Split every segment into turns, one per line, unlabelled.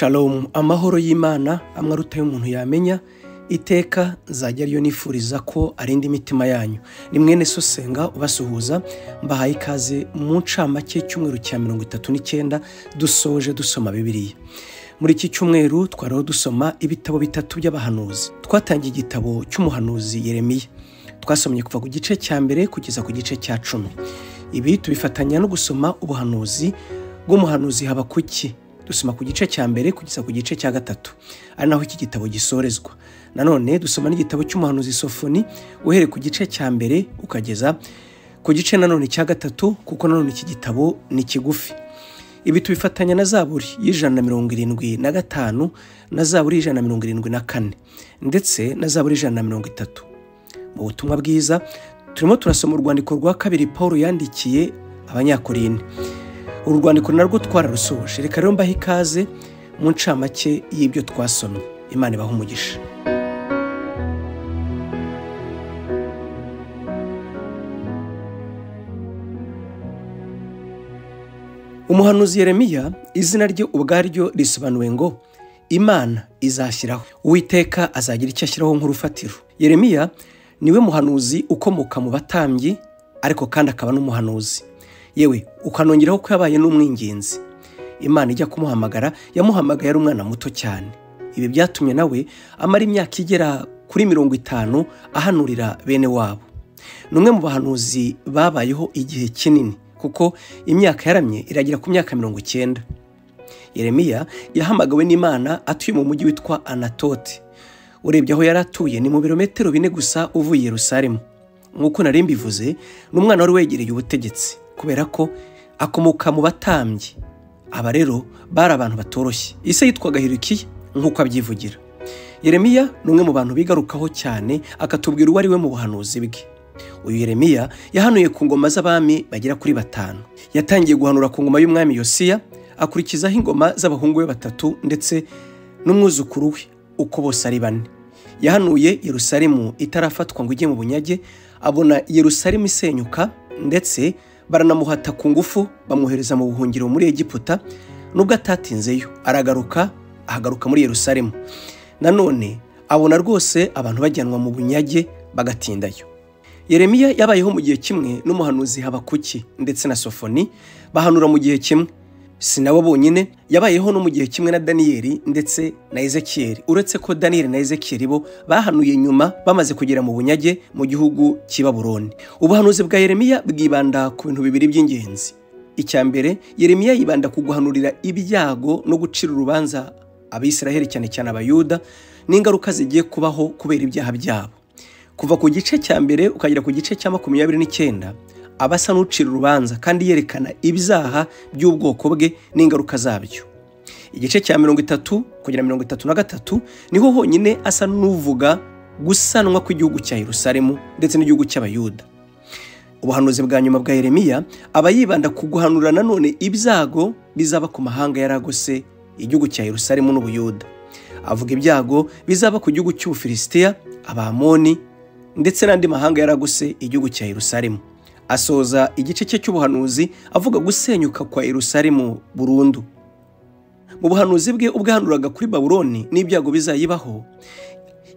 Shalom, amahoro y'Imana amwe aruta y'umuntu yamenya, iteka nzajya ariyo nifuriza ko arinda imitima yanyu. Ni mwene Sosenga ubasuhuza, mbahaye ikaze mu ncamake cyumweru cya 39 dusoje dusoma Bibiliya. Muri iki cyumweru twaraho dusoma ibitabo bitatu by'abahanuzi. Twatangiye igitabo cy'umuhanuzi Yeremiya. Twasomye kuva ku gice cya mbere kugeza ku gice cya 10. Ibi tubifatanya no gusoma ubuhanuzi bw'umuhanuzi Habakuki. Dusoma ku gice cya mbere kugeza ku gice cya 3. Ari naho iki gitabo gisorezwa. Nanone dusoma n'igitabo cy'umuhanuzi Sofoni uhere ku gice cya mbere ukageza ku gice nanone cya 3, kuko nanone iki gitabo ni kigufi. Ibi tubifatanya na Zaburi y'175 na Zaburi y'174 ndetse na Zaburi y'130. Mu butumwa bwiza turimo turasoma urwandiko rwa kabiri Paulo yandikiye Abanyakorinto. Uru rwandiko narwo twararusoje. Reka rero mbahe ikaze mu ncamake y'ibyo twasomye. Imana ibahe umugisha. Umuhanuzi Yeremiya, izina rye ubwaryo risobanuwe ngo Imana izashyiraho. Uwiteka azagira icyo ashyiraho nk'urufatiro. Yeremiya niwe muhanuzi ukomoka mu batambyi, ariko kandi akaba n'umuhanuzi. Yewe ukanongeraho ko yabaye n'umwingenzi. Imana ijya kumuhamagara, yamuhamagaye ari umwana muto cyane. Ibi byatumye nawe amara imyaka igera kuri 50 ahanurira bene wabo. Numwe mu bahanuzi babayeho igihe kinini, kuko imyaka yaramye iragira ku myaka 90. Yeremiya yahamagawe n'Imana atuye mu mujyi witwa Anatoti. Urebye aho yaratuye ni mu birometero 4 gusa uvuye Yerusalemu. Nk'uko nari mbivuze, n'umwana wari wegereye ubutegetsi, kubera ko akomoka mu batambyi. Aba rero bari abantu batoroshye. Ise yitwaga Hilukiya nk'uko abyivugira. Yeremiya ni umwe mu bantu bigarukaho cyane, akatubwira uwo ari we mu buhanuzi bwe. Uyu Yeremiya yahanuye ku ngoma z'abami bagera kuri 5. Yatangiye guhanura ku ngoma y'umwami Yosiya, akurikizaho ingoma z'abahungu be 3 ndetse n'umwuzukuru we, uko bose ari 4. Yahanuye Yerusalemu itarafatwa ngo ijye mu bunyage, abona Yerusalemu isenyuka, ndetse baranamuhata ku ngufu bamuhereza mu buhungiro muri Egiputa. Nubwo atatinzeyo ahagaruka muri Yerusalemu. Nanone abona rwose abantu bajyanwa mu bunyage bagatindayo. Yeremiya yabayeho mu gihe kimwe n'umuhanuzi Habakuki ndetse na Sofoni, bahanura mu gihe kimwe. Sinabo bonyine, yabayeho no mu gihe kimwe na Daniyeli ndetse na Ezekiyeli. Uretse ko Daniyeli na Ezekiyeli bo bahanuye nyuma bamaze kugera mu bunyage mu gihugu cy'i Babuloni. Ubuhanuzi bwa Yeremiya bwibanda ku bintu bibiri by'ingenzi. Icya mbere, Yeremiya yibanda ku guhanurira ibyago no gucira urubanza Abisiraheli, cyane cyane Abayuda, n'ingaruka zigiye kubaho kubera ibyaha byabo. Kuva ku gice cya mbere ukagera ku gice cya 29, abasa n'ucira urubanza kandi yerekana ibyaha by'ubwoko bwe n'ingaruka zabyo. Igice cya 30 kugera 33 niho honyine asa n'uvuga gusanwa kw'igihugu cya Yerusalemu ndetse n'igihugu cy'Abayuda. Ubuhanuzi bwa nyuma bwa Yeremiya aba yibanda ku guhanura nanone ibyago bizaba ku mahanga yaragose igihugu cya Yerusalemu n'Ubuyuda. Avuga ibyago bizaba ku gihugu cy'Ubufilisitiya, Abamoni ndetse n'andi mahanga yaragose igihugu cya Yerusalemu. Asoza igice cye cy'ubuhanuzi avuga gusenyuka kwa Yerusalemu burundu. Mu buhanuzi bwe ubwahanuraga kuri Babuloni n'ibyago bizayibaho,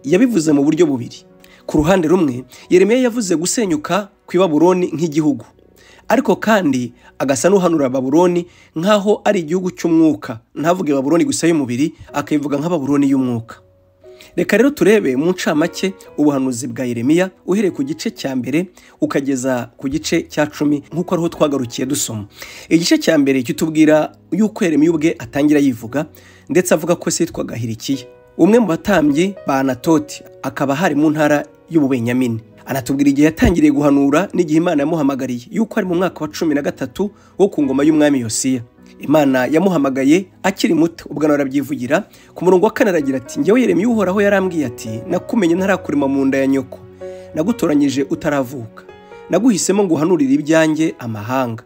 yabivuze mu buryo bubiri. Ku ruhande rumwe, Yeremiya yavuze gusenyuka kwa Babuloni nk'igihugu, ariko kandi agasa n'uhanura Babuloni nk'aho ari igihugu cy'umwuka. Ntavuge Babuloni gusa y'umubiri, akayivuga nka Babuloni y'umwuka. Reka rero turebe mu ncamake ubuhanuzi bwa Yeremiya uhereye ku gice cya mbere ukageza ku gice cya 10, nk'uko ariho twagarukiye dusoma. Igice cya mbere kitubwira yuko Yeremiya ubwe atangira yivuga, ndetse avuga ko se yitwaga Hilukiya, umwe mu batambyi ba Anatoti, akaba hari mu ntara y'Ububenyamini. Anatubwira igihe yatangiriye guhanura n'igihe Imana yamuhamagariye, yuko ari mu mwaka wa 13 wo ku ngoma y'umwami Yosiya. Imana yamuhamagaye akiri muto, ubwo narabyivugira. Ku murongo wa 4 aragira ati, njyewe Yeremiya Uhoraho yarambwiye ati, nakumenye ntarakurema mu nda ya nyoko, nagutoranyije utaravuka, naguhisemo ngo uhanurire ibyanjye amahanga.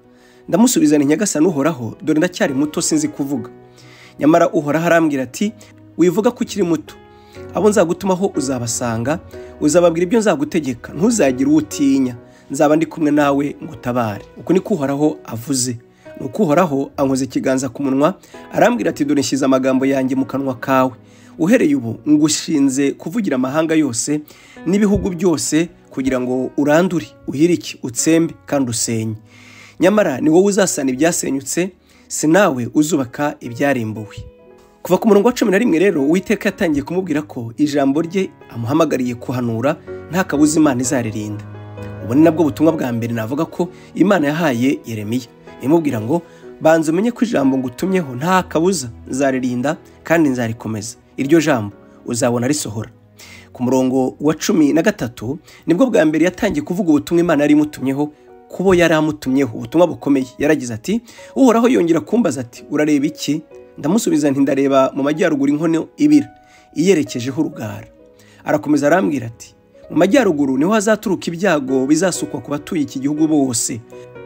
Ndamusubiza nti, Nyagasani Uhoraho, dore ndacyari muto sinzi kuvuga. Nyamara Uhoraho arambwira ati, wivuga ko ukiri muto, abo nzagutumaho uzabasanga, uzababwira ibyo nzagutegeka, ntuzagire uwo utinya, nzaba ndi kumwe nawe ngutabare. Uko niko Uhoraho avuze. nuko Uhoraho ankoze ikiganza ku munwa arambwira ati dore nshyize amagambo yanjye mu kanwa kawe, uhereye ubu ngushinze kuvugira amahanga yose n'ibihugu byose kugira ngo urandure, uhirike, utsembe kandi usenye. Nyamara ni wowe uzasana ibyasenyutse, si nawe uzubaka ibyarimbuwe. Kuva ku murongo wa 11 rero Uwiteka yatangiye kumubwira ko ijambo rye amuhamagariye kuhanura nta kabuza Imana izaririnda. Ubu ni nabwo butumwa bwa mbere navuga ko Imana yahaye Yeremiya, imubwira ngo banza umenye ko ijambo ngutumyeho nta kabuza nzaririnda kandi nzarikomeza, iryo jambo uzabona risohora. Ku murongo wa 13 nibwo bwa mbere yatangiye kuvuga ubutumwa Imana yari imutumyeho, kubo yari amutumyeho ubutumwa bukomeye. Yaragize ati Uhoraho yongera kumbaza ati urareba iki? Ndamusubiza nti ndareba mu majyaruguru inkono ibira iyerekejeho urugara. Arakomeza arambwira ati mu majyaruguru niho hazaturuka ibyago bizasukwa ku batuye iki gihugu bose.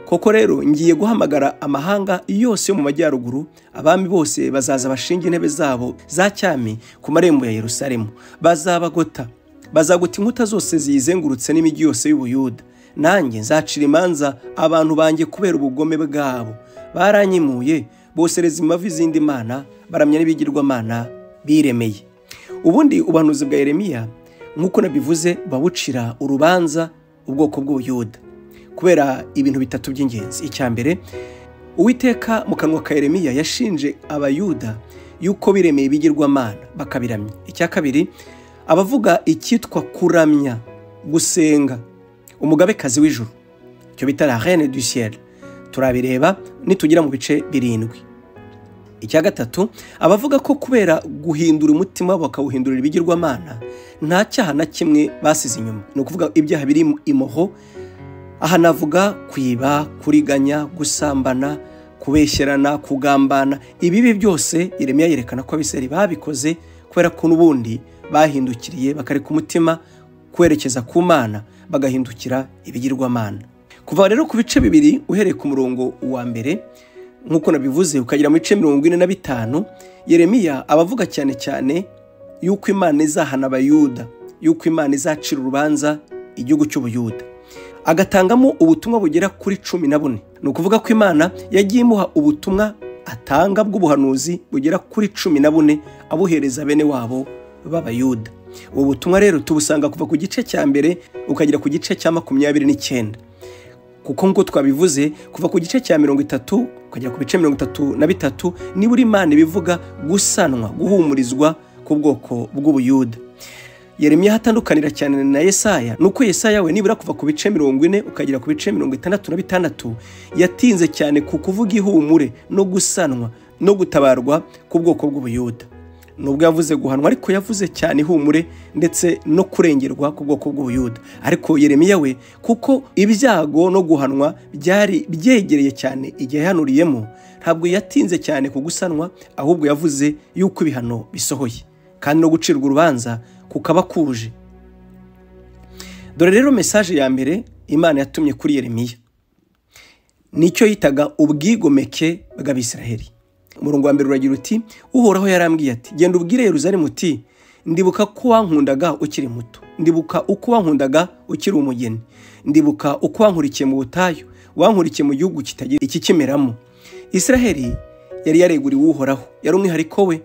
Koko rero ngiye guhamagara amahanga yose yo mu majyaruguru, abami bose bazaza bashinga intebe zabo za cyami ku marembo ya Yerusalemu, bazabagota, bazaguta inkuta zose ziyizengurutse n'imijyi yose y'Ubuyuda. Nanjye nzacira imanza abantu banjye kubera ubugome bwabo. Baranyimuye, bosereza imavi zindi mana, baramya n'ibigirwamana biremeye. Ubundi ubuhanuzi bwa Yeremiya nk'uko nabivuze babucira urubanza ubwoko bw'Ubuyuda kubera ibintu bitatu by'ingenzi. Icya mbere, Uwiteka mu kanwa ka Yeremiya yashinje Abayuda yuko biremeye ibigirwamana bakabiramya. Icya kabiri, abavuga icyitwa kuramya, gusenga umugabekazi w'ijuru, cyo bita la reine du ciel, turabireba nitugira mu bice 7. Icya gatatu, abavuga ko kubera guhindura umutima bakawuhindurira ibigirwamana nta cyaha na kimwe basize inyuma, ni ukuvuga ibyaha biri imoho. Aha navuga kwiba, kuriganya, gusambana, kubeshyerana, kugambana. Ibibi byose Yeremiya yerekana ko Abisirayeli babikoze kubera ko n'ubundi bahindukiriye bakareka umutima kwerekeza ku Mana, bagahindukira ibigirwamana. Kuva rero ku bice 2 uhereye ku murongo wa mbere nk'uko nabivuze ukagira mu bice 45, Yeremiya abavuga cyane cyane yuko Imana izahana Abayuda, yuko Imana izacira urubanza igihugu cy'Ubuyuda. Agatangamo ubutumwa bugera kuri 14. Ni ukuvuga ko Imana yagiye imuha ubutumwa atanga bw'ubuhanuzi bugera kuri 14 abuhereza bene wabo b'Abayuda. Ubu butumwa rero tubusanga kuva ku gice cya mbere ukagira ku gice cya 29, kuko ngo twabivuze kuva ku gice cya 30 ukagera ku bice 33 ni buri Imana bivuga gusanwa, guhumurizwa ku bwoko bw'Ubuyuda. Yeremiya hatandukanira cyane na Yesaya, nuko Yesaya we nibura kuva ku bice 40 ukagira ku bice 66 yatinze cyane ku kuvuga ihumure no gusanwa no gutabarwa ku bwoko bw'Ubuyuda. Nubwo yavuze guhanwa ariko yavuze cyane ihumure ndetse no kurengerwa ku bwoko bw'Ubuyuda. Ariko Yeremiya we kuko ibyago no guhanwa byari byegereye cyane igihe yahanuriyemo, ntabwo yatinze cyane ku gusanwa, ahubwo yavuze yuko ibihano bisohoye kandi no gucirwa urubanza kukaba kuje. Dore rero message ya mbere Imana yatumye kuri Yeremiya nicyo yitaga ubwigomeke bw'Abisirayeli. Umurongo wa mbere uragira uti Uhoraho yarambwiye ati genda ubwire Yerusalemu uti ndibuka ko wankundaga ukiri muto, ndibuka uko wankundaga ukiri umugeni, ndibuka uko wankurikiye mu butayu, wankurikiye mu gihugu kitagira ikikimeramo. Israheli yari yareguriwe Uhoraho, yari umwihariko we.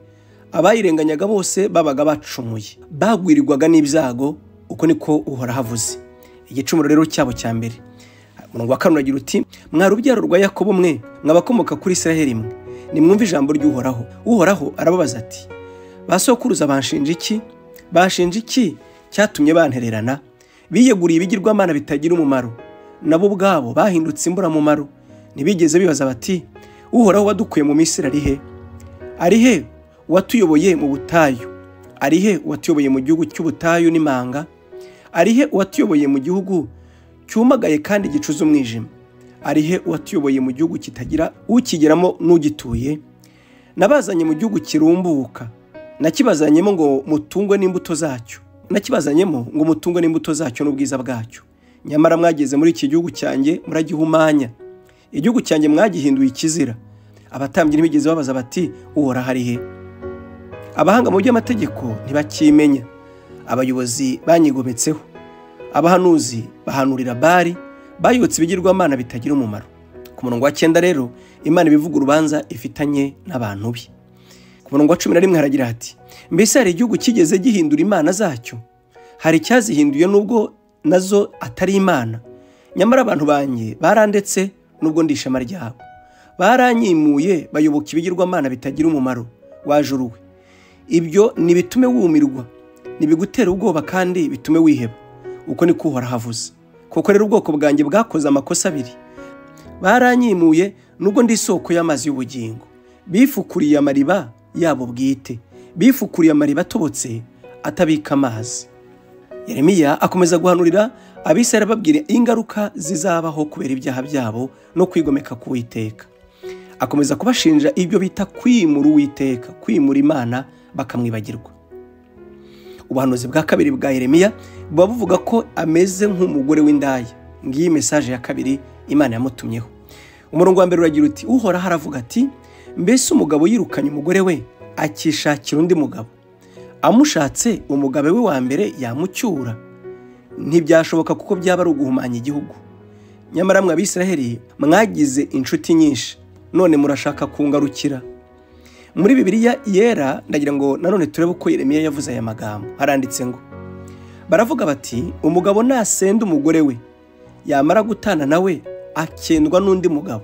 Abayirenganyaga bose babaga bacumuye, bagwirirwaga n'ibyago, uko niko Uhoraho avuze. Igicumuro rero cyabo cya mbere. Umurongo wa 4 uragira uti mwa rubyaro rwa Yakobo mwe, mwabakomoka kuri Israheli mwe, nimwumve ijambo ry'Uhoraho. Uhoraho arababaza ati basokuruza banshinja iki? Bashinja iki cyatumye bantererana? Biyeguriye ibigirwamana bitagira umumaro, nabo ubwabo bahindutse imbura mumaro. Ntibigeze bibaza bati Uhoraho wadukuye mu Misiri arihe? Arihe watuyoboye mu butayu? Arihe watuyoboye mu gihugu cy'ubutayu n'imanga? Arihe watuyoboye mu gihugu cyumagaye kandi gicuza umwijima? Arihe watuyoboye mu gihugu kitagira ukigeramo n'ugituye? Nabazanye mu gihugu kirumbuka, nakibazanyemo ngo mutungwe n'imbuto zacyo, nakibazanyemo ngo mutungwe n'imbuto zacyo n'ubwiza bwacyo. Nyamara mwageze muri iki gihugu cyanjye muragihumanya, igihugu cyanjye mwagihinduye ikizira. Abatambyi ntibigeze babaza bati Uhoraho arihe? Abahanga mu by'amategeko ntibakimenya, abayobozi banyigometseho, abahanuzi bahanurira Bali, bayotse ibigirwamana bitagira umumaro. ku murongo wa 9 rero Imana ibivuga urubanza ifitanye n'abantu be. Ku murongo wa 11 haragira hati mbese hari igihugu kigeze gihindura imana zacyo? Hari cyazihinduye nubwo nazo atari imana? Nyamara abantu banjye barandetse nubwo ndi ishema ryabo. Baranyimuye bayoboka ibigirwamana bitagira umumaro. Wajuruwe, ibyo nibitume wumirwa, nibigutera ubwoba kandi bitume wiheba. Uko ni kuhora havuze. Kuko rero ubwoko bwanjye bwakoze amakosa abiri. Baranyimuye nubwo ndi isoko y'amazi y'ubugingo. Bifukuriye amariba yabo bwite. Bifukuriye amariba atobotse atabika amazi. Yeremiya akomeza guhanurira Abisirayeli babwira ingaruka zizabaho kubera ibyaha byabo no kwigomeka ku Uwiteka. Akomeza kubashinja ibyo bita kwimura Uwiteka, kwimura Imana bakamwibagirwa. Ubuhanuzi bwa kabiri bwa Yeremiya buba buvuga ko ameze nk'umugore w'indaya. Ngiyi message ya kabiri Imana yamutumyeho. Umurongo wa mbere uragira uti Uhoraho aravuga ati mbese umugabo yirukanye umugore we akishakira undi mugabo, amushatse umugabo we wa mbere yamucyura? Ntibyashoboka kuko byaba ari uguhumanya igihugu. Nyamara mwe Abisirayeli mwagize inshuti nyinshi, none murashaka kungarukira. Muri Bibiliya yera ndagira ngo nanone turebe uko Yeremiya yavuze aya magambo. Haranditse ngo baravuga bati umugabo nasenda umugore we, yamara gutana nawe akendwa n'undi mugabo,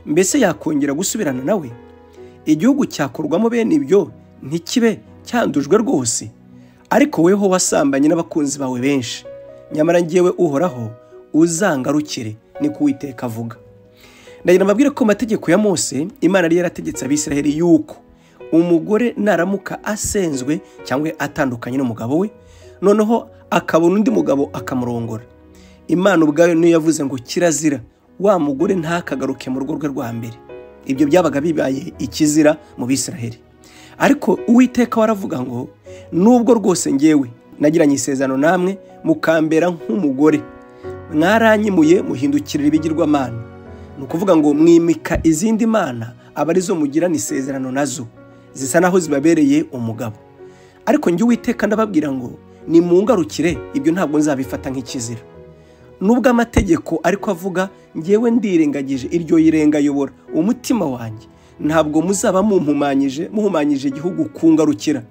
mbese yakongera gusubirana nawe? Igihugu cyakorwamo bene ibyo ntikibe cyandujwe rwose. Ariko weho wasambanye n'abakunzi bawe benshi, nyamara ngiyewe Uhoraho uzangarukire, ni ku Uwiteka avuga. Ndagira mbabwire ko amategeko ya Mose Imana yari yarategetse Abisirayeli yuko umugore naramuka asenzwe cyangwa atandukanye n'umugabo we, noneho akabona undi mugabo akamurongora, Imana ubwayo niyo yavuze ngo kirazira wa mugore ntakagaruke mu rugo rwe rwa mbere. Ibyo byabaga bibaye ikizira mu Bisirayeli. Ariko Uwiteka waravuga ngo nubwo rwose ngewe nagiranye isezerano namwe mukambera nk'umugore, mwaranyimuye muhindukirira ibigirwamana, ni ukuvuga ngo mwimika izindi mana aba arizo mugirana isezerano nazo, zisa naho zibabereye umugabo. Ariko njye Uwiteka ndababwira ngo nimungarukire, ibyo ntabwo nzabifata nk'ikizira. Nubwo amategeko ariko avuga ngewe ndirengagije iryo yirenga yobora umutima wanjye, ntabwo muzaba muhumanyije igihugu kungarukira.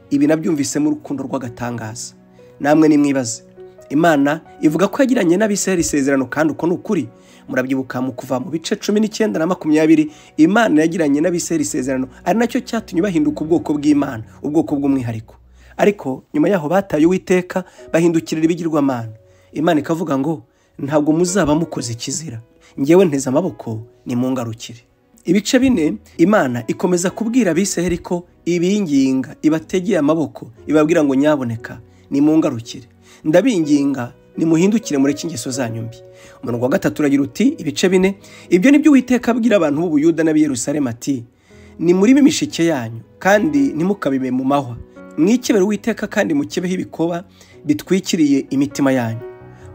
Ibi nabyumvise mu rukundo rw'agatangaza. Namwe nimwibaze, Imana ivuga ko yagiranye n'Abisirayeli isezerano kandi uko n'ukuri. Murabyibuka mu kuva mu bice 19 na 20 Imana yagiranye n'Abisirayeli isezerano, ari nacyo cyatumye bahinduka ubwoko bw'Imana, ubwoko bw'umwihariko. Ariko nyuma yaho bataye Uwiteka bahindukirira ibigirwamana. Imana ikavuga ngo ntabwo muzaba mukoze ikizira, ngewe nteze amaboko nimungarukire. Ibice 4 Imana ikomeza kubwira Abisirayeli ko ibinginga, ibategeye amaboko, ibabwira ngo nyaboneka nimungarukire, ndabinginga nimuhindukire mureke ingeso zanyu mbi. Umurongo wa 3 uragira uti ibice 4 ibyo nibyo Uwiteka abwira abantu b'u Buyuda n'ab'i Yerusalemu ati ni muri bimishike yanyu kandi ntimukabime mu mahwa, mwikebere Uwiteka kandi mukebeho ibikoba bitwikiriye imitima yanyu,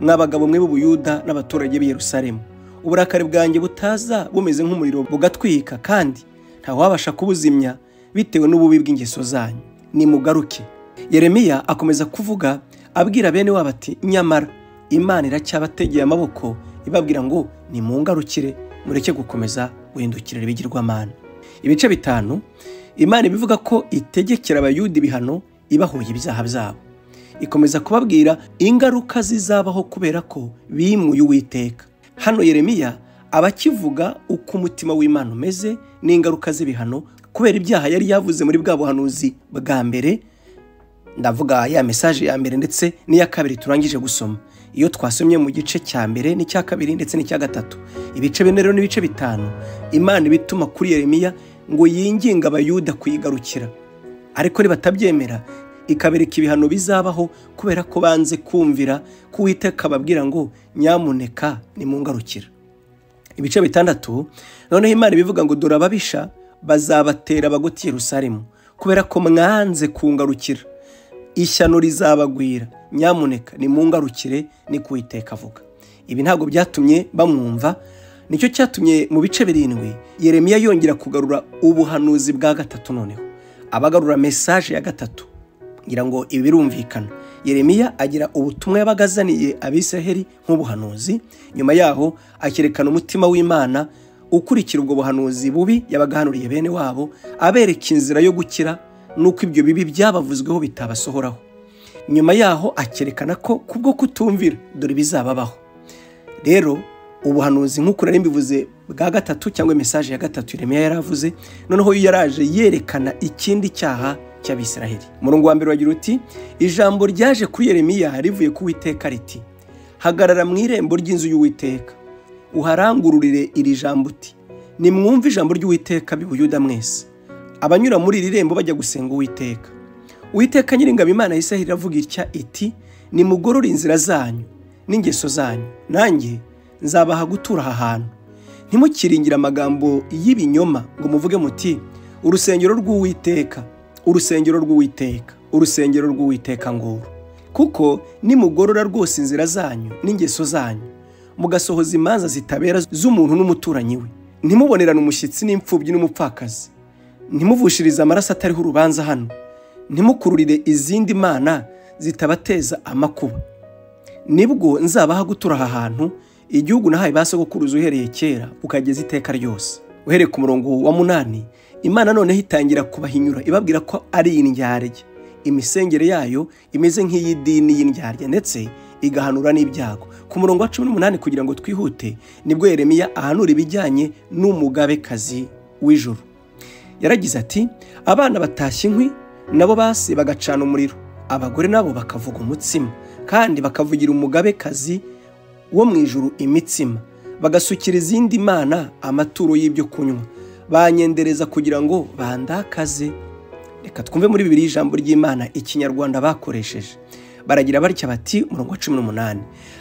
mwabagabo mwe b'u Buyuda n'abaturage b'i Yerusalemu. Uburakari bwanjye butaza bumeze nk'umuriro bugatwika kandi nta wabasha kubuzimya bitewe n'ububi bw'ingeso zanyu, nimugaruke. Yeremiya akomeza kuvuga abwira bene wabo ati nyamara Imana iracyabategeye amaboko, ibabwira ngo nimungarukire mureke gukomeza guhindukirira ibigirwamana. Ibice 5 Imana bivuga ko itegekera Abayuda ibihano ibahuye ibyaha byabo. Ikomeza kubabwira ingaruka zizabaho kubera ko bimuye Uwiteka. Hano Yeremiya abakivuga uko umutima w'Imana umeze n'ingaruka z'ibihano kubera ibyaha yari yavuze muri bwa buhanuzi bwa mbere. Ndavuga ya message ya mbere ndetse n'iya kabiri turangije gusoma. Iyo twasomye mu gice cya mbere n'icya kabiri ndetse n'icya gatatu, ibice 4 rero n'ibice 5 Imana bituma kuri Yeremiya ngo yinginga Abayuda kuyigarukira. Ariko nibatabyemera ikabereka ibihano bizabaho kubera ko banze kumvira ku Uwiteka ababwira ngo nyamuneka nimungarukira. Ibice 6 noneho Imana bivuga ngo dore ababisha bazabatera bagoti Yerusalemu kubera ko mwanze kungarukira, ishyano rizabagwira, nyamuneka nimungarukire, ni ku Uwiteka avuga. Ibi ntabwo byatumye bamwumva, nicyo cyatumye mu bice 7 Yeremiya yongera kugarura ubuhanuzi bwa gatatu. Noneho abagarura message ya gatatu, ngira ngo ibi birumvikana. Yeremiya agira ubutumwa yabagazaniye Abisiraheli nk'ubuhanuzi. Nyuma yaho akerekana umutima w'Imana ukurikira ubwo buhanuzi bubi yabagahanuriye bene wabo, abereka inzira yo gukira nuko ibyo bibi byabavuzweho bitabasohoraho. Nyuma yaho akerekana ko kubwo kutumvira dore bizababaho. Rero ubuhanuzi nk'uko nari mbivuze bwa gatatu cyangwa message ya gatatu Yeremiya yaravuze, noneho yaraje yerekana ikindi cyaha cy'Abisiraheli. Umurongo wa mbere wagira uti, ijambo ryaje kuri Yeremiya rivuye ku Uwiteka riti, hagarara mu irembo ry'inzu y'Uwiteka uharangururire iri jambo uti, nimwumve ijambo ry'Uwiteka b'Ubuyuda mwese, abanyura muri iri rembo bajya gusenga Uwiteka. Uwiteka Nyiringabo Imana y'Isiraheli iravuga itya iti, nimugorore inzira zanyu n'ingeso zanyu, nanjye nzabaha gutura aha hantu. Ntimukiringire amagambo y'ibinyoma ngo muvuge muti, urusengero rw'Uwiteka, urusengero rw'Uwiteka, urusengero rw'Uwiteka nguru. Kuko nimugorora rwose inzira zanyu n'ingeso zanyu, mugasohoza imanza zitabera z'umuntu n'umuturanyi we, ntimubonerane umushyitsi n'imfubyi n'umupfakazi, ntimuvushirize amaraso atariho urubanza hano, ntimukururire izindi mana zitabateza amakuba, nibwo nzabaha gutura aha hantu, igihugu nahaye ba sogokuruza uhereye kera ukageza iteka ryose. Uhereye ku murongo wa 8, Imana noneho itangira kubahinyura ibabwira ko ari indyarya, imisengere yayo imeze nk'iy'idini y'indyarya, ndetse igahanura n'ibyago. Ku murongo wa 18 kugira ngo twihute, nibwo Yeremiya ahanura ibijyanye n'umugabekazi w'ijuru. Yaragize ati, abana batashye inkwi nabo base bagacana umuriro, abagore nabo bakavuga umutsima, kandi bakavugira umugabekazi wo mu ijuru imitsima, bagasukira izindi mana amaturo y'ibyo kunywa, banyendereza kugira ngo bandakaze. Reka twumve muri Bibiliya ijambo ry'Imana ikinyarwanda bakoresheje. Baragira batya bati, umurongo wa 18,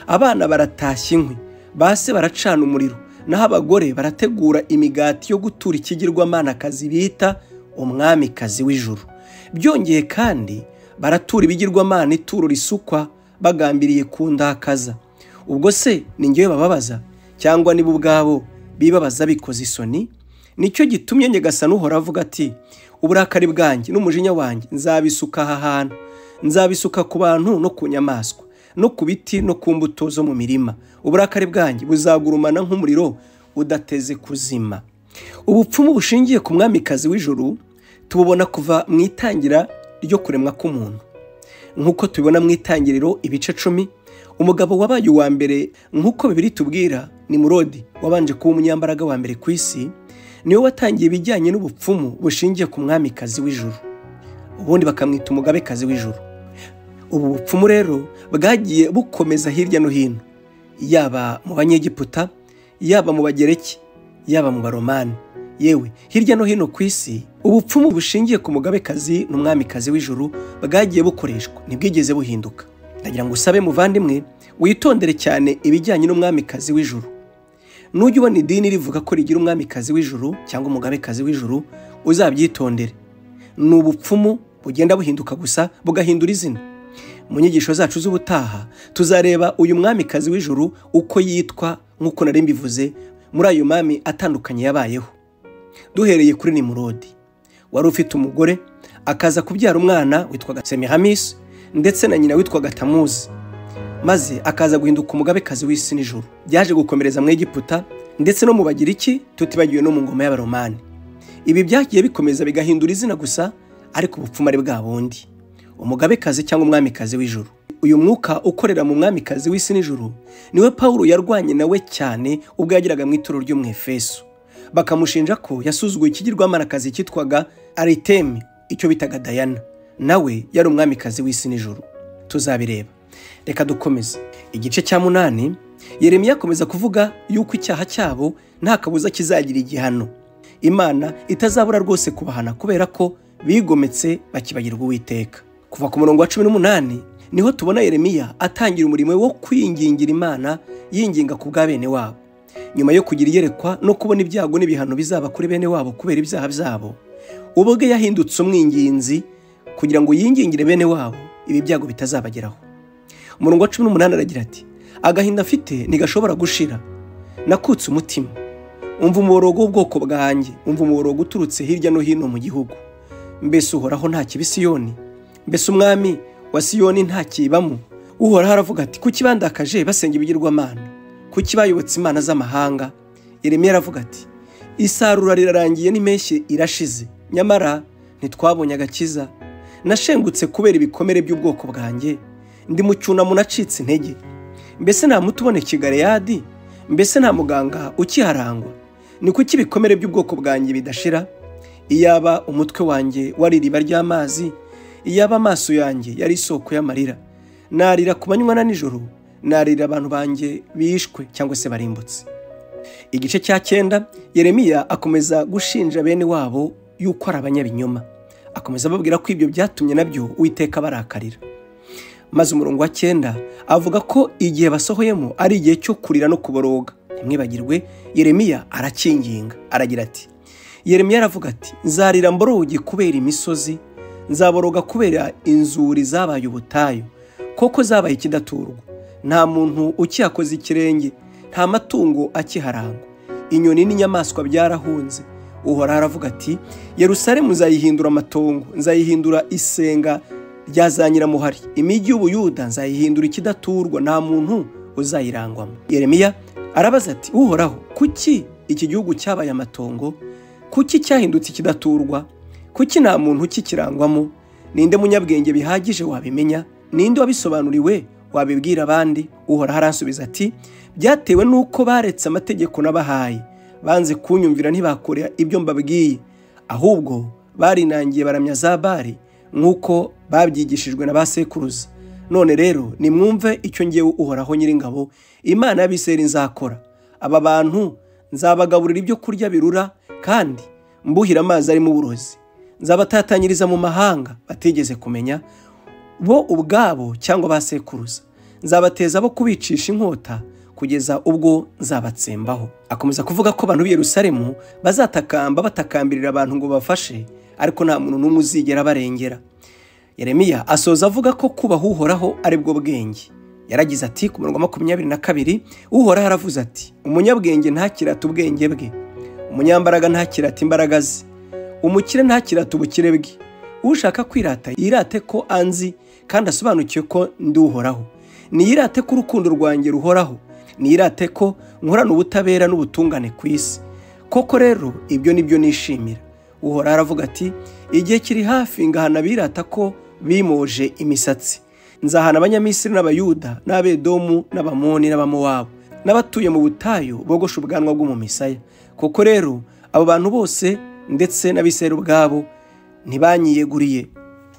abana baratashye inkwi, base baracana umuriro, naho abagore barategura imigati yo gutura ikigirwamanakazi bita umwamikazi w'ijuru. Byongeye kandi baratura ibigirwamana ituro risukwa bagambiriye kundakaza. Ubwo se ni ngewe bababaza, cyangwa nibo ubwabo bibabaza bikoze isoni? Nicyo gitumye Nyagasani uhora avuga ati, uburakari bwanjye n'umujinya wanjye nzabisuka aha hantu, nzabisuka ku bantu no ku nyamaswa no ku biti no ku mbuto zo mu mirima. Uburakari bwanjye buzagurumana nk'umuriro udateze kuzima. Ubupfumu bushingiye ku mwamikazi w'ijuru tububona kuva mu itangira ryo kuremwa k'umuntu. Nk'uko tubibona mu itangiriro ibice 10, umugabo wabaye uwa mbere nk'uko Bibiliya tubwira ni Nimurodi, wabanje kuba umunyambaraga wa mbere ku isi, niwe watangiye ibijyanye n'ubupfumu bushingiye ku mwamikazi w'ijuru, ubundi bakamwita umugabekazi w'ijuru. Ubu bupfumu rero bwagiye bukomeza hirya no hino, yaba mu Banyegiputa, yaba mu Bagereki, yaba mu Baromani, yewe hirya no hino ku isi ubupfumu bushingiye ku mugabekazi n'umwamikazi w'ijuru bwagiye bukoreshwa, ntibwigeze buhinduka. Ndagira ngo usabe muvandimwe witondere cyane ibijyanye n'umwamikazi w'ijuru. Nujya ubona idini rivuga ko rigira umwamikazi w'ijuru cyangwa umugabekazi w'ijuru, uzabyitondere. Ni ubupfumu bugenda buhinduka gusa bugahindura izina. Mu nyigisho zacu z'ubutaha tuzareba uyu mwamikazi w'ijuru uko yitwa, nk'uko nari mbivuze, muri ayo mami atandukanye yabayeho. Duhereye kuri Nimurodi, wari ufite umugore akaza kubyara umwana witwaga Semiramis ndetse na nyina witwaga Tamuzi, maze akaza guhinduka umugabekazi w'isi n'ijuru. Byaje gukomereza mu Egiputa ndetse no mu Bagiriki, tutibagiwe no mu ngoma y'Abaromani. Ibi byagiye bikomeza bigahindura izina gusa, ariko ubupfumu ari bwa bundi, umugabekazi cyangwa umwamikazi w'ijuru. Uyu mwuka ukorera mu mwamikazi w'isi n'ijuru niwe Pawulo yarwanye nawe cyane ubwo yagiraga mu itorero ryo mu Efeso. Bakamushinja ko yasuzuguye ikigirwamanakazi cyitwaga Aritemi, icyo bitaga Dayana, nawe yari umwamikazi w'isi n'ijuru. Tuzabireba. Reka dukomeze. Igice cya 8, Yeremiya akomeza kuvuga yuko icyaha cyabo nta kabuza kizagira igihano, Imana itazabura rwose kubahana kubera ko bigometse bakibagirwa Uwiteka. Kuva ku murongo wa 18 niho tubona Yeremiya atangira umurimo wo kwingingira Imana, yinginga ku bwa bene wabo. Nyuma yo kugira iyerekwa no kubona ibyago n'ibihano bizaba kuri bene wabo kubera ibyaha byabo, ubwe yahindutse umwinginzi kugira ngo yingingire bene wabo ibi byago bitazabageraho. Umurongo wa 18 aragira ati, agahinda afite ntigashobora gushira, nakutse umutima, umva umuborogo w'ubwoko bwanjye, umva umuborogo uturutse hirya no hino mu gihugu. Mbese uhoraho nta kibi Siyoni? Mbese umwami wa Siyoni ntakibamo. Uhoraho aravuga ati kuki bandakaje basenga ibigirwamana, kuki bayobotse imana z'amahanga. Yeremiya aravuga ati isarura rirarangiye n'impeshyi irashize, nyamara ntitwabonye agakiza. Nashengutse kubera ibikomere by'ubwoko bwanjye, ndi mu cyunamo nacitse intege. Mbese nta muti uboneka i Galeyadi? Mbese nta muganga ukiharangwa? Ni kuki ibikomere by'ubwoko bwanjye bidashira? Iyaba umutwe wanjye wari iriba ry'amazi, iyaba amaso yanjye yari isoko y'amarira. Narira ku manywa na nijoro, narira abantu banjye bishwe cyangwa se barimbutse. Igice cya 9, Yeremiya akomeza gushinja bene wabo yuko ari abanyabinyoma. Akomeza ababwira ko ibyo byatumye nabyo Uwiteka barakarira. Maze umurongo wa 9 avuga ko igihe basohoyemo ari igihe cyo kurira no kuboroga. Ntimwibagirwe, Yeremiya arakinginga, aragira ati, Yeremiya aravuga ati nzarira mboroge kubera imisozi, nzaboroga kubera inzuri zabaye ubutayu, koko zabaye ikidaturwa. Nta muntu ukihakoze ikirenge, nta matungo akiharangwa, inyoni n'inyamaswa byarahunze. Uhoraho aravuga ati Yerusalemu nzayihindura amatongo, nzayihindura isenga rya za nyiramuhari, imijyi y'Ubuyuda nzayihindura ikidaturwa, nta muntu uzayirangwamo. Yeremiya arabaza ati Uhoraho, kuki iki gihugu cyabaye amatongo? Kuki cyahindutse ikidaturwa? Kuki nta muntu ukikirangwamo? Ninde munyabwenge bihagije wabimenya? Ninde wabisobanuriwe wabibwira abandi? Uhoraho aransubiza ati byatewe nuko baretse amategeko nabahaye, banze kunyumvira ntibakorera ibyo mbabwiye, ahubwo barinangiye baramya za Bali nk'uko babyigishijwe na basekuruza. None rero nimwumve icyo ngewe Uhoraho Nyiringabo, Imana y'Abisirayeli nzakora. Aba bantu nzabagaburira ibyo kurya birura kandi mbuhira amazi arimo uburozi. Nzabatatanyiriza mu mahanga batigeze kumenya, bo ubwabo cyangwa basekuruza. Nzabateza abo kubicisha inkota kugeza ubwo nzabatsembaho. Akomeza kuvuga ko abantu b'i Yerusalemu bazatakamba batakambirira abantu ngo bafashe, ariko nta muntu n'umwe uzigera barengera. Yeremiya asoza avuga ko kubaha Uhoraho ari bwo bwenge. Yaragize ati ku murongo wa 22, Uhoraho aravuze ati umunyabwenge ntakirata ubwenge bwe, umunyambaraga ntakirata imbaraga ze, umukire ntakirata ubukire bwe. Ushaka kwirata yirate ko anzi kandi asobanukiwe ko ndi Uhoraho. Niyirate ko urukundo rwanjye ruhoraho, niyirate ko nkorana ubutabera n'ubutungane ku isi. Koko rero ibyo nibyo nishimira. Uhoraho aravuga ati igihe kiri hafi ngahana birata ko bimoje imisatsi. Nzahana abanyamisiri n'abayuda n'abedomu n'abamoni n'abamowabu n'abatuye mu butayu bogosha ubwanwa bwo mu misaya. Koko rero abo bantu bose ndetse n'abisera ubwabo ntibanyiyeguriye.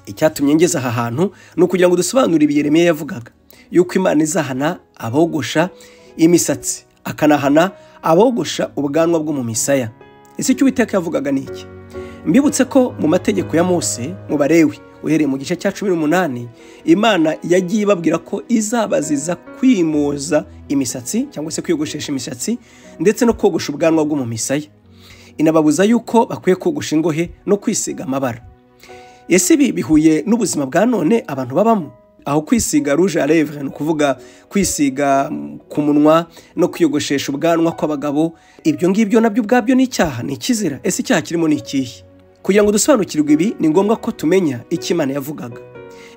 Icyatumye ngeze aha hantu ni ukugira ngo dusobanure ibi Yeremiya yavugaga, yuko Imana izahana abogosha imisatsi, akanahana abogosha ubwanwa bwo mu misaya. Ese icyo Uwiteka yavugaga ni iki? Mbibutse ko mu mategeko ya Mose mu Balewi uhereye mu gice cya 18, Imana yagiye ibabwira ko izabaziza kwimoza imisatsi cyangwa se kwiyogoshesha imisatsi ndetse no kogosha ubwanwa bwo mu misaya. Inababuza yuko bakwiye kogosha ingohe no kwisiga amabara. Ese ibi bihuye n'ubuzima bwa none abantu babamo? Aho kwisiga rouge à lèvres, no kuvuga kwisiga ku munwa no kwiyogoshesha ubwanwa kw'abagabo, ibyo ngibyo nabyo ubwabyo ni icyaha, ni ikizira. Ese icyaha kirimo ni ikihe? Kugira ngo dusobanukirwe ibi ni ngombwa ko tumenya icyo Imana yavugaga.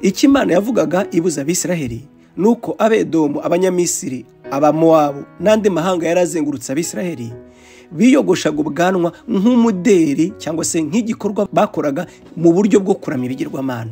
Icyo Imana yavugaga ibuza Abisiraheli nuko Abedomu, Abanyamisiri, Abamowabu n'andi mahanga yarazengurutse Abisiraheli biyogoshaga ubwanwa nk'umuderi cyangwa se nk'igikorwa bakoraga mu buryo bwo kuramya ibigirwamana.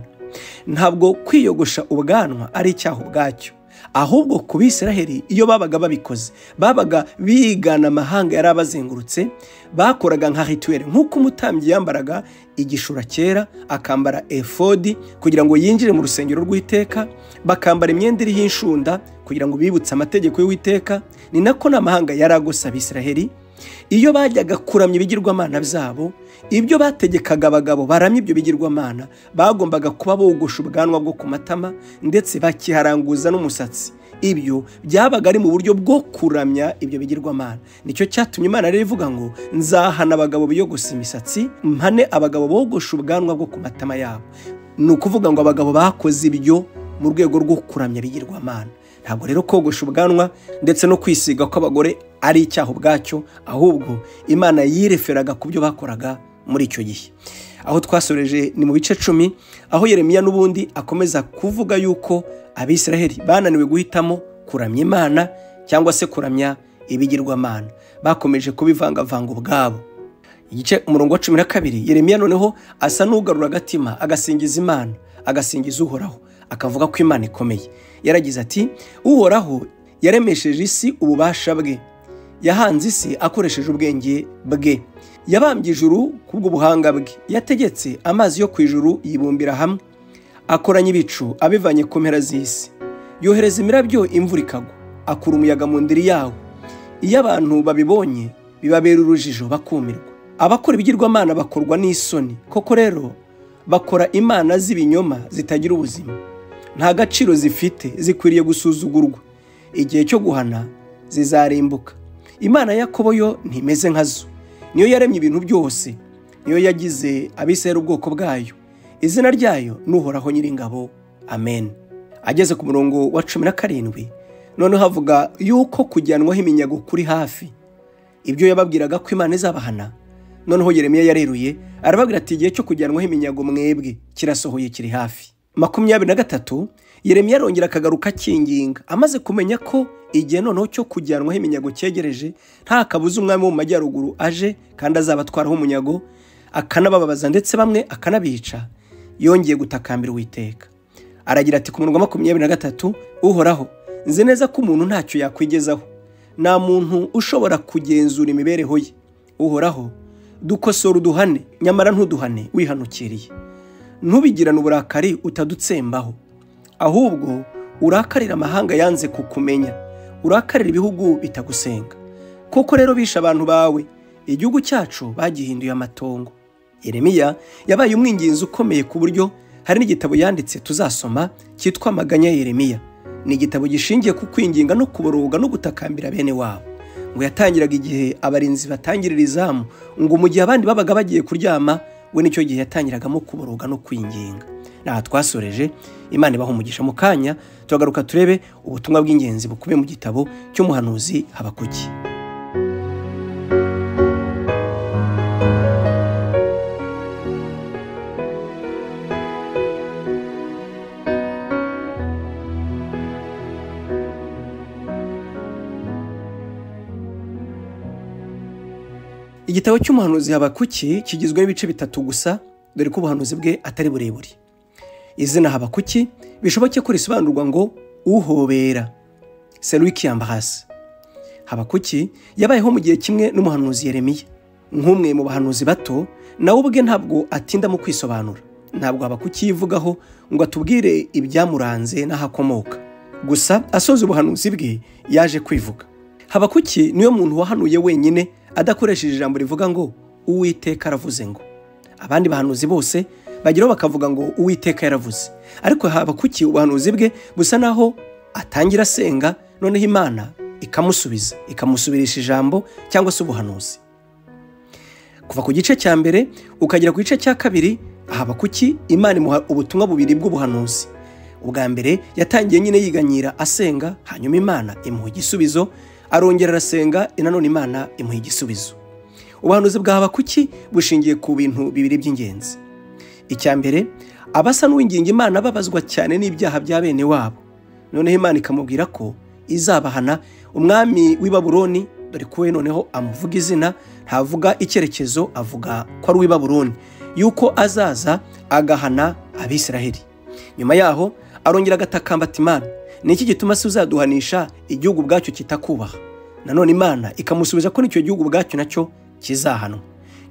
Ntabwo kwiyogosha ubwanwa ari icyaha ubwacyo, ahubwo ku Bisiraheli iyo babaga babikoze babaga bigana amahanga yari abazengurutse, bakoraga nka rituel, nk'uko umutambyi yambaraga igishura cyera akambara efodi kugira ngo yinjire mu rusengero rw'Uwiteka, bakambara imyenda iriho inshunda kugira ngo bibutse amategeko y'Uwiteka. Ni nako n'amahanga yari agose Abisiraheli iyo bajyaga kuramya ibigirwamana byabo. Ibyo bategekaga abagabo baramya ibyo bigirwamana bagombaga kuba bogosha ubwanwa bwo ku matama ndetse bakiharanguza n'umusatsi. Ibyo byabaga ari mu buryo bwo kuramya ibyo bigirwamana. Nicyo cyatumye Imana rero ivuga ngo nzahana abagabo biyogosa imisatsi, mpane abagabo bogosha ubwanwa bwo ku matama yabo. Ni ukuvuga ngo abagabo bakoze ibyo mu rwego rwo kuramya ibigirwamana. Ntabwo rero kogosha ubwanwa ndetse no kwisiga kw'abagore ari icyaha ubwacyo, ahubwo Imana yireferaga ku byo bakoraga muri icyo gihe. aho twasoreje ni mu bice 10 aho Yeremiya n'ubundi akomeza kuvuga yuko Abisiraheli bananiwe guhitamo kuramya Imana cyangwa se kuramya ibigirwamana, bakomeje kubivangavanga ubwabo. Igice umurongo wa 12 Yeremiya noneho asa n'ugarura agatima agasingiza Imana, agasingiza Uhoraho, akavuga ko Imana ikomeye. Yaragize ati, Uhoraho yaremesheje isi ububasha bwe, yahanze isi akoresheje ubwenge bwe, yabambye ijuru kubw'ubuhanga bwe, yategetse amazi yo kwijuru yibumbira hamwe, akoranya ibicu abivanye ku mpera z'isi, yohereza imirabyo imvura ikagwa, akura umuyaga mu ndiri yawo. Iyo abantu babibonye bibabera urujijo bakumirwa. Abakora ibigirwamana bakorwa n'isoni, koko rero bakora imana z'ibinyoma zitagira ubuzima, nta gaciro zifite, zikwiriye gusuzugurwa. Igihe cyo guhana zizarimbuka. Imana ya Yakobo yo ntimeze nkazo, niyo yaremye ibintu byose, niyo yagize Abisirayeli ubwoko bwayo, izina ryayo n'Uhoraho Nyiringabo. Amen. Ageze ku murongo wa 17 noneho havuga yuko kujyanwaho iminyago kuri hafi. Ibyo yababwiraga ko Imana izabahana, noneho Yeremiya yareruye arababwira ati igihe cyo kujyanwaho iminyago mwebwe kirasohoye, kiri hafi. 23 Yeremiya arongera akagaruka kinginga, amaze kumenya ko igihe noneho cyo kujyanwaho iminyago cyegereje, nta kabuza umwami wo mu majyaruguru aje kandi azabatwaraho umunyago, akanabababaza ndetse bamwe akanabica. Yongeye gutakambira Uwiteka, aragira ati ku murongo wa 23, Uhoraho, nzi neza ko umuntu ntacyo yakwigezaho, nta muntu ushobora kugenzura imibereho ye. Uhoraho, dukosora uduhane, nyamara ntuduhane wihanukiriye, ntubigirane uburakari utadutsembaho, ahubwo urakarira amahanga yanze kukumenya, urakarira ibihugu bitagusenga. Koko rero bisha abantu bawe, igihugu cyacu bagihinduye amatongo. Yeremiya yabaye umwinginzi ukomeye ku buryo hari n'igitabo yanditse tuzasoma cyitwa Amaganya ya Yeremiya. Ni igitabo gishingiye ku kwinginga no kuboroga no gutakambira bene wabo. Ngo yatangiraga igihe abarinzi batangirira izamu, ngo mu gihe abandi babaga bagiye kuryama, we nicyo gihe yatangiragamo kuboroga no kwinginga. Naha twasoreje. Imana ibaha umugisha. Mu kanya turagaruka turebe ubutumwa bw'ingenzi bukubiye mu gitabo cy'umuhanuzi Habakuki. Igitabo cy'umuhanuzi Habakuki kigizwe n'ibice 3 gusa, dore ko ubuhanuzi bwe atari burebure. Izina Habakuki bishoboke ko risobanurwa ngo uhobera, celui qui embrasse. Habakuki yabayeho mu gihe kimwe n'umuhanuzi Yeremiya. Nk'umwe mu bahanuzi bato, nawe ubwe ntabwo atinda mu kwisobanura. Ntabwo Habakuki yivugaho ngo atubwire ibyamuranze n'ahakomoka. Gusa asoza ubuhanuzi bwe yaje kwivuga. Habakuki niyo muntu wahanuye wenyine adakoresheje ijambo rivuga ngo Uwiteka aravuze ngo. Abandi bahanuzi bose bagiraho bakavuga ngo Uwiteka yaravuze. Ariko Habakuki ubuhanuzi bwe busa naho atangira asenga, noneho Imana ikamusubiza, ikamusubirisha ijambo cyangwa se ubuhanuzi. Kuva ku gice cya mbere ukagera ku gice cya kabiri, Habakuki Imana imuha ubutumwa bubiri bw'ubuhanuzi. Ubwa mbere yatangiye nyine yiganyira asenga, hanyuma Imana imuha igisubizo, arongera arasenga, nanone Imana imuha igisubizo. Ubuhanuzi bwa Habakuki bushingiye ku bintu bibiri by'ingenzi. Icya mbere, abasa n'uwinginga Imana babazwa cyane n'ibyaha bya bene wabo, noneho Imana ikamubwira ko izabahana. Umwami w'i Babuloni, dore ko we noneho amuvuga izina, ntavuga icyerekezo, avuga ko ari uw'i Babuloni, yuko azaza agahana Abisiraheli. Nyuma yaho arongera agatakamba ati, Imana, niki gituma se uzaduhanisha igihugu bwacyo kitakubaha? Nanone Imana ikamusubiza ko nicyo gihugu bwacyo nacyo kizahanwa.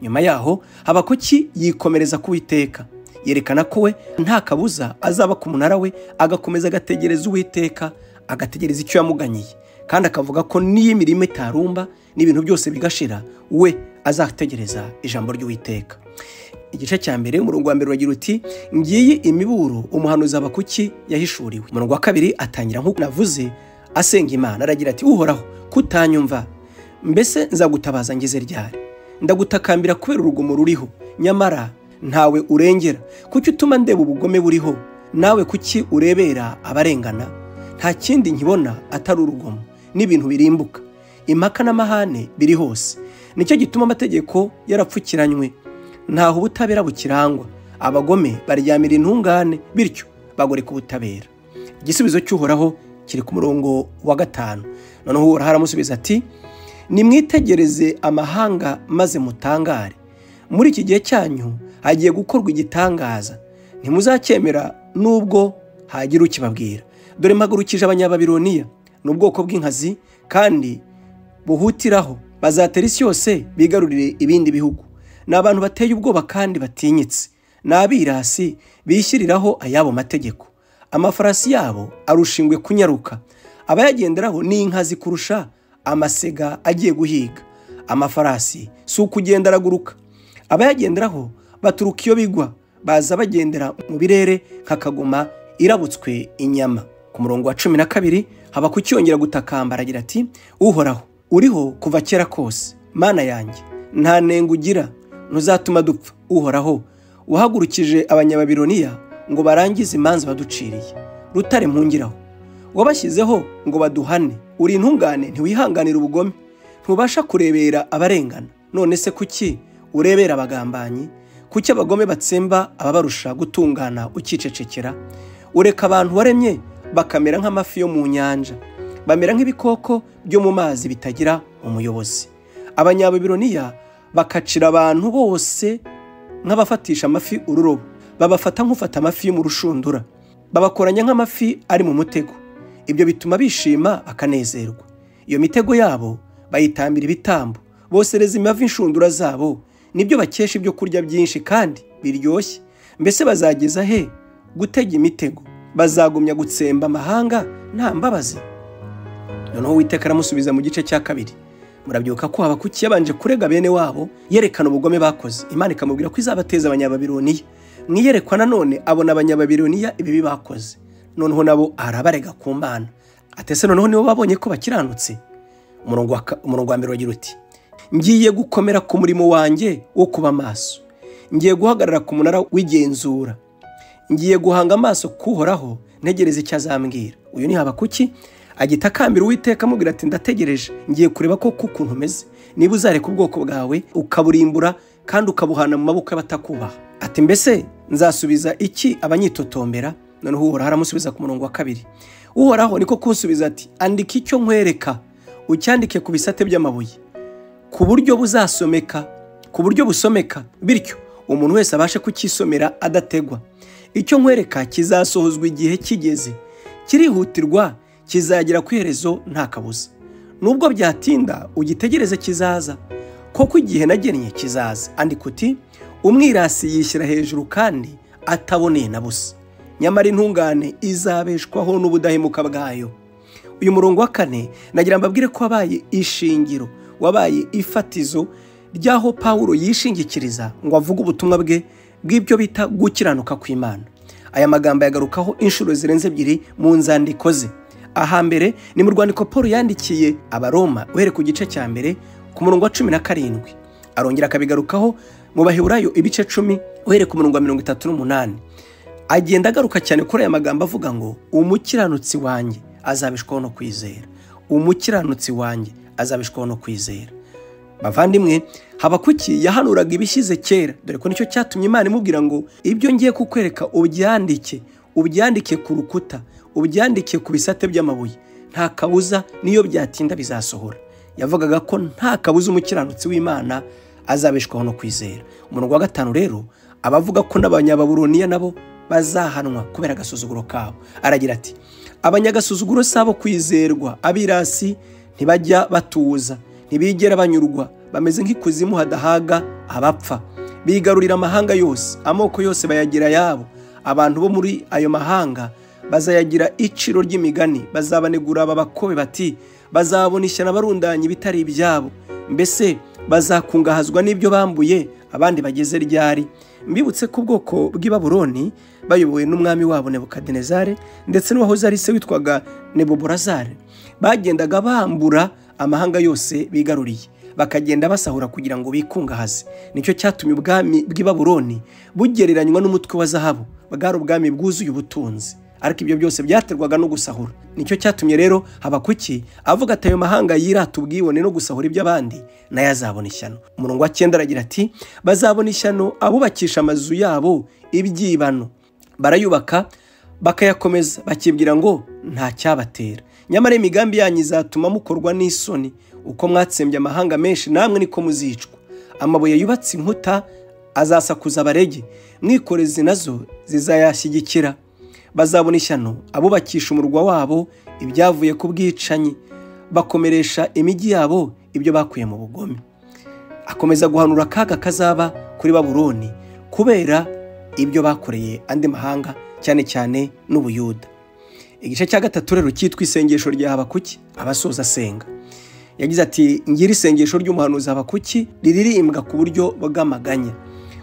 Nyuma yaho Habakuki yikomereza ku Uwiteka, yerekana ko we nta kabuza azaba ku munara we, agakomeza agategereza Uwiteka, agategereza icyo yamuganyiye, kandi akavuga ko niyo imirimo itarumba n'ibintu byose bigashira, we azategereza ijambo ry'Uwiteka. Igice cya mbere umurongo wa mbere uragira uti, ngiyi imiburo umuhanuzi Habakuki yahishuriwe. Umurongo wa kabiri atangira nk'uko navuze asenga Imana, aragira ati, Uhoraho, kutanyumva, mbese nzagutabaza ngeze ryari? Ndagutakambira kubera urugomo ruriho, nyamara ntawe urengera. Kuki utuma ndeba ubugome buriho, nawe kuki urebera abarengana? Nta kindi nkibona atari urugomo n'ibintu birimbuka, impaka n'amahane biri hose. Nicyo gituma amategeko yarapfukiranywe, ntaho ubutabera bukirangwa, abagome baryamira intungane, bityo bagoreka ubutabera. Igisubizo cy'Uhoraho kiri ku murongo wa 5. Noneho Uhoraho aramusubiza ati, nimwitegereze amahanga maze mutangare. Muri iki gihe cyanyu hagiye gukorwa igitangaza, ntimuzacyemera nubwo hagira ukibabwira. Dore mpagurukije abanyababiloniya, n'ubwoko bw'inkazi kandi buhutiraho, bazatera isi yose bigarurire ibindi bihugu. Ni abantu bateye ubwoba kandi batinyitse, ni abirasi bishyiriraho ayabo mategeko. Amafarasi yabo arushingwe kunyaruka, abayagenderaho ni inkazi kurusha amasega agiye guhiga. Amafarasi si ukugenda araguruka, abayagenderaho baturuka iyo bigwa, baza bagendera mu birere nk'akagoma irabutswe inyama. Ku murongo wa 12 Habakuki yongera gutakamba aragira ati, Uhoraho uriho kuva kera kose, Mana yanjye nta nenga ugira, ntuzatuma dupfa. Uhoraho wahagurukije abanyababiloniya ngo barangize imanza baduciriye, rutare mpungiraho, wabashyizeho ngo baduhane. Uri intungane, ntiwihanganira ubugome, ntubasha kurebera abarengana. None se kuki urebera abagambanyi? Kuki abagome batsemba ababarusha gutungana ukicecekera? Ureka abantu waremye bakamera nk'amafi yo mu nyanja, bamera nk'ibikoko byo mu mazi bitagira umuyobozi. Abanyababiloniya bakacira abantu bose nk'abafatisha amafi ururobo, babafata nk'ufata amafi yo mu rushundura, babakoranya nk'amafi ari mu mutego. Ibyo bituma bishima bakanezerwa. Iyo mitego yabo bayitambira ibitambo, bosereza imibavu inshundura zabo, nibyo bakesha ibyo kurya byinshi kandi biryoshye. Mbese bazageza he gutega imitego? Bazagumya gutsemba amahanga nta mbabazi? Noneho Uwiteka aramusubiza mu gice cya 2. Murabyuka ko Habakuki yabanje kurega bene wabo, yerekana ubugome bakoze. Imana ikamubwira ko izabateza abanyababiloniya. Mwiyerekwa nanone abona abanyababiloniya ibibi bakoze, noneho nabo arabarega ku Mana. Atese noneho nibo babonye ko bakiranutse. Umurongo wa 1 wagira uti, ngiye gukomera ku murimo wanjye wo kuba maso, ngiye guhagarara ku munara w'igenzura, ngiye guhanga amaso kuhoraho ntegereze icyo azambwira. Uyu ni Habakuki agitakambira Uwiteka amubwira ati, ndategereje, ngiye kureba ko ukuntu umeze, niba uzareka ubwoko bwawe ukaburimbura kandi ukabuhana mu maboko y'abatakubaha. Ati, mbese nzasubiza iki abanyitotombera? Noneho Uhoraho aramusubiza ku murongo wa 2. Uhoraho niko kunsubiza ati, andika icyo nkwereka, ucyandike ku bisate by'amabuye, ku buryo buzasomeka, ku buryo busomeka, bityo umuntu wese abashe kukisomera adategwa. Icyo nkwereka kizasohozwa igihe kigeze, kirihutirwa, kizagera ku iherezo nta kabuza. Nubwo byatinda ugitegereze kizaza, koko igihe nagennye kizaza. Andika uti, umwirasi yishyira hejuru kandi ataboneye na busa, nyamara intungane izabeshwaho n'ubudahemuka bwayo. Uyu murongo wa 4 nagira mbabwire ko wabaye ishingiro, wabaye ifatizo ryaho Pawulo yishingikiriza ngo avuge ubutumwa bwe bw'ibyo bita gukiranuka kw'Imana. Aya magambo yagarukaho inshuro zirenze 2 mu nzandiko ze. Ahambere ni mu rwandiko Paulo yandikiye Abaroma uhere ku gice cya 1 ku murongo wa 17. Arongera akabigarukaho mu Baheburayo ibice 10 uhere ku murongo wa 38. Agenda agaruka cyane kuri aya magambo avuga ngo, umukiranutsi wanjye azabishwaho no kwizera, umukiranutsi wanjye azabishwaho no kwizera. Bavandimwe, Habakuki yahanuraga ibishyize kera, dore ko nicyo cyatumye Imana imubwira ngo, ibyo ngiye kukwereka ubyandike ku rukuta, ubyandike ku bisate by'amabuye, nta kabuza niyo byatinda bizasohora. Yavugaga ko nta kabuza umukiranutsi w'Imana azabishwaho no kwizera. Umurongo wa 5 rero abavuga ko n'abanyababiloniya nabo bazahanwa kubera agasuzuguro kabo. Aragira ati, abanyagasuzuguro sabo kwizerwa, abirasi ntibajya batuza, ntibigera banyurwa, bameze nk'ikuzimu hadahaga abapfa. Bigarurira amahanga yose, amoko yose bayagira yabo. Abantu bo muri ayo mahanga bazayagira iciro ry'imigani, bazabanegura babakobe bati, bazabona ishyano barundanye bitari ibyabo. Mbese bazakungahazwa n'ibyo bambuye, abandi bageze ryari? Mbibutse ko ubwoko bw'i Babuloni bayobowe n'umwami wabo Nebukadinezari ndetse n'uwahoze ari se witwaga Neboborazari, bagendaga bambura amahanga yose bigaruriye, bakagenda basahura kugira ngo bikungahaze. Nicyo cyatumye ubwami bw'i Babuloni bugereranywa n'umutwe wa zahabu, bwari ubwami bwuzuye ubutunzi. ariko ibyo byose byaterwaga no gusahura. Nicyo cyatumye rero Habakuki avuga ati ayo mahanga yirata ubwibone no gusahura iby'abandi nayo azabona ishyano. Umurongo wa 9 aragira ati bazabona ishyano abubakisha amazu yabo ibyibano, barayubaka bakayakomeza bakibwira ngo nta cyabatera, nyamara imigambi yanyu izatuma mukorwa n'isoni. Uko mwatsembye amahanga menshi namwe niko muzicwa. Amabuye yubatse inkuta azasakuza abarege, mwikorezi nazo zizayashyigikira. Bazabona ishyano abubakisha umurwa wabo ibyavuye ku bwicanyi, bakomeresha imijyi yabo ibyo bakuye mu bugome. Akomeza guhanura akaga kazaba kuri Babuloni kubera ibyo bakoreye andi mahanga, cyane cyane n'Ubuyuda. Igice cya 3 rero cyitwa isengesho rya Habakuki abasoza asenga. Yagize ati ngira isengesho ry'umuhanuzi Habakuki riririmbwa ku buryo bw'amaganya.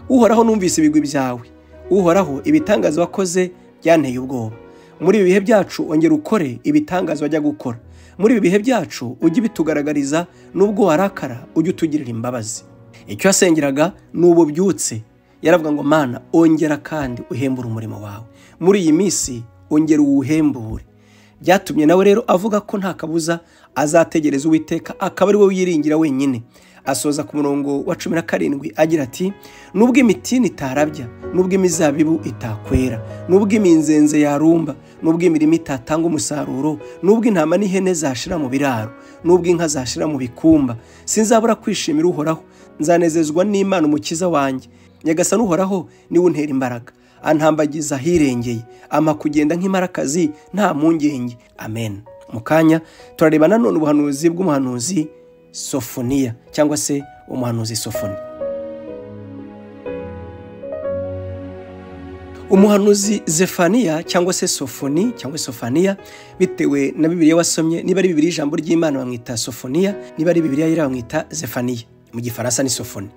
Uhoraho numvise ibigwi byawe, Uhoraho ibitangaza wakoze byanteye ubwoba. Muri ibi bihe byacu ongera ukore ibitangaza wajya gukora. Muri ibi bihe byacu ujye bitugaragariza, nubwo warakara ujye utugirira imbabazi. Icyo yasengeraga n'ubu byutse, yaravuga ngo Mana ongera kandi uhembure umurimo wawe, muri iyi minsi ongera uwuhembure. Byatumye nawe rero avuga ko nta kabuza azategereza Uwiteka, akaba ari we wiringira wenyine. Asoza ku murongo wa 17 agira ati nubwo imitini itarabya, nubwo imizabibu itakwera, nubwo iminzenze yarumba, nubwo imirimo itatanga umusaruro, nubwo intama n'ihene zashira mu biraro, nubwo inka zashira mu bikumba, sinzabura kwishimira Uhoraho. Nzanezezwa n'Imana umukiza wanjye. Nyagasani Uhoraho niwe untera imbaraga, antambagiza hirengeye, ampa kugenda nk'imparakazi nta mpungenge. Amen. Mukanya turareba nanone ubuhanuzi bw'umuhanuzi Sofoniya cyangwa se umuhanuzi Sofoni. Umuhanuzi Zefaniya cyangwa se Sofoni cyangwa Sofaniya, bitewe na Bibiliya wasomye, niba ari Bibiliya ijambo ry'Imana bamwita Sofoniya, niba ari Bibiliya yira bamwita Zefaniya, mu Gifaransa ni Sofoni.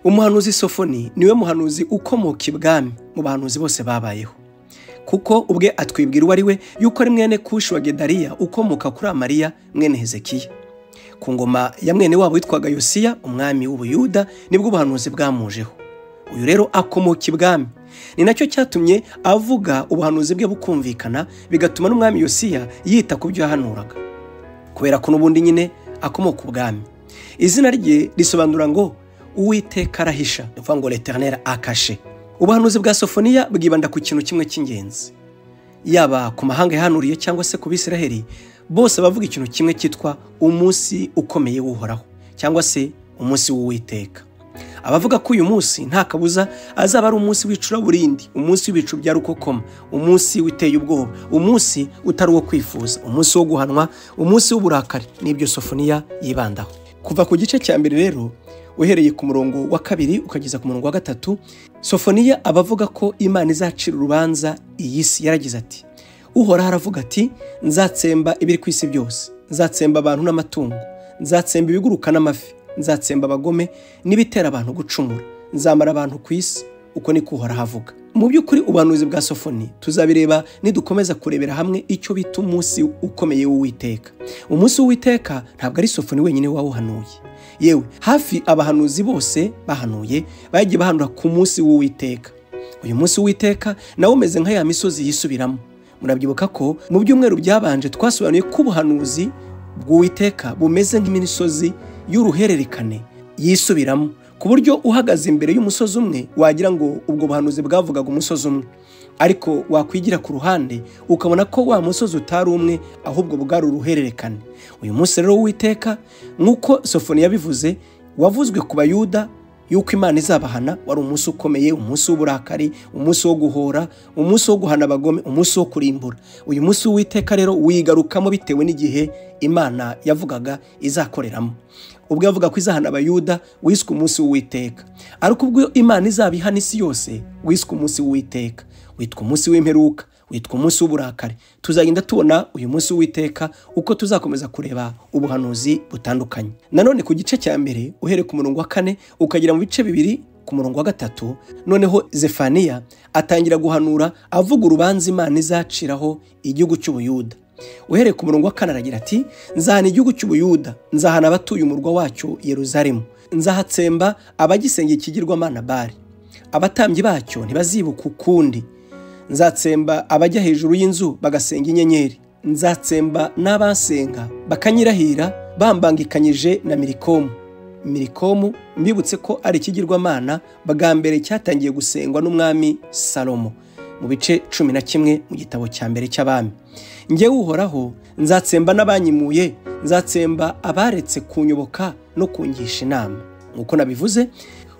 Umuhanuzi Sofoni niwe muhanuzi ukomoka ibwami mu bahanuzi bose babayeho, kuko ubwe atwibwira uwo ari we yuko ari mwene Kushi wa Gedaliya ukomoka kuri Amariya mwene Hezekiya. Ku ngoma ya mwene wabo witwaga Yosiya umwami w'Ubuyuda nibwo ubuhanuzi bwamujeho. Uyu rero akomoka ibwami, ni nacyo cyatumye avuga ubuhanuzi bwe bukumvikana, bigatuma n'umwami Yosiya yita ku byo yahanuraga, kubera ko n'ubundi nyine akomoka ubwami. Izina rye risobanura ngo Uwiteka arahisha, uvuga ngo l'Eternel akashe. Ubuhanuzi bwa Sofoniya bwibanda ku kintu kimwe cy'ingenzi, yaba ku mahanga yahanuriye cyangwa se ku Bisiraheli, bose bavuga ikintu kimwe cyitwa umunsi ukomeye w'Uhoraho cyangwa se umunsi w'Uwiteka. Abavuga ko uyu munsi nta kabuza azaba ari umunsi w'icuraburindi, umunsi w'ibicu bya rukokoma, umunsi witeye ubwoba, umunsi utari uwo kwifuza, umunsi wo guhanwa, umunsi w'uburakari, n'ibyo Sofoniya yibandaho. Kuva ku gice cya mbere rero uhereye ku murongo wa 2 ukageza ku murongo wa 3, Sofoniya abavuga ko Imana izacira urubanza iyi si. Yaragize ati Uhoraho aravuga ati nzatsemba ibiri ku isi byose, nzatsemba abantu n'amatungo, nzatsemba ibiguruka n'amafi, nzatsemba abagome n'ibitera abantu gucumura, nzamara abantu ku isi. Uko niko Uhoraho avuga. Mu by'ukuri ubuhanuzi bwa Sofoni tuzabireba nidukomeza kurebera hamwe icyo bita umunsi ukomeye w'Uwiteka. Umunsi w'Uwiteka ntabwo ari Sofoni wenyine wawuhanuye, yewe hafi abahanuzi bose bahanuye bagiye bahanura ku munsi w'Uwiteka. Uyu munsi w'Uwiteka nawo umeze nka ya misozi yisubiramo. Murabyibuka ko mu byumweru byabanje twasobanuye ko ubuhanuzi bw'Uwiteka bumeze nk'imisozi y'uruhererekane yisubiramo, ku buryo uhagaze imbere y'umusozi umwe wagira ngo ubwo buhanuzi bwavugaga umusozi umwe, ariko wakwigira ku ruhande ukabona ko wa musozi utari umwe ahubwo bwari uruhererekane. Uyu munsi rero w'Uwiteka nk'uko Sofoni yabivuze wavuzwe ku Bayuda yuko Imana izabahana, wari umunsi ukomeye, umunsi w'uburakari, umunsi wo guhora, umunsi wo guhana abagome, umunsi wo kurimbura. Uyu munsi w'Uwiteka rero wigarukamo bitewe n'igihe Imana yavugaga izakoreramo. Ubwo yavuga ko izahana Abayuda wiswe umunsi w'Uwiteka, ariko ubwo Imana izabihana isi yose wiswe umunsi w'Uwiteka, witwa umunsi w'imperuka, witwa umunsi w'uburakari. Tuzagenda tubona uyu munsi w'Uwiteka uko tuzakomeza kureba ubuhanuzi butandukanye. Nanone ku gice cya mbere uhere ku murongo wa 4 ukagira mu bice bibiri ku murongo wa 3, noneho Zefaniya atangira guhanura avuga urubanza Imana izaciraho igihugu cy'Ubuyuda. Uhereye ku murongo wa 4 aragira ati nzahana igihugu cy'Ubuyuda, nzahana abatuye umurwa wacyo Yerusalemu, nzahatsemba abagisengera ikigirwamana Bali, abatambyi bacyo ntibazibuka ukundi, nzatsemba abajya hejuru y'inzu bagasenga inyenyeri, nzatsemba n'abasenga bakanyirahira bambangikanyije na Milikomu. Milikomu mbibutse ko ari ikigirwamana bwa mbere cyatangiye gusengwa n'umwami Salomo mu bice 11 mu gitabo cya mbere cy'abami. Njyewe Uhoraho nzatsemba n'abanyimuye, nzatsemba abaretse kunyoboka no kungisha inama. Nkuko nabivuze,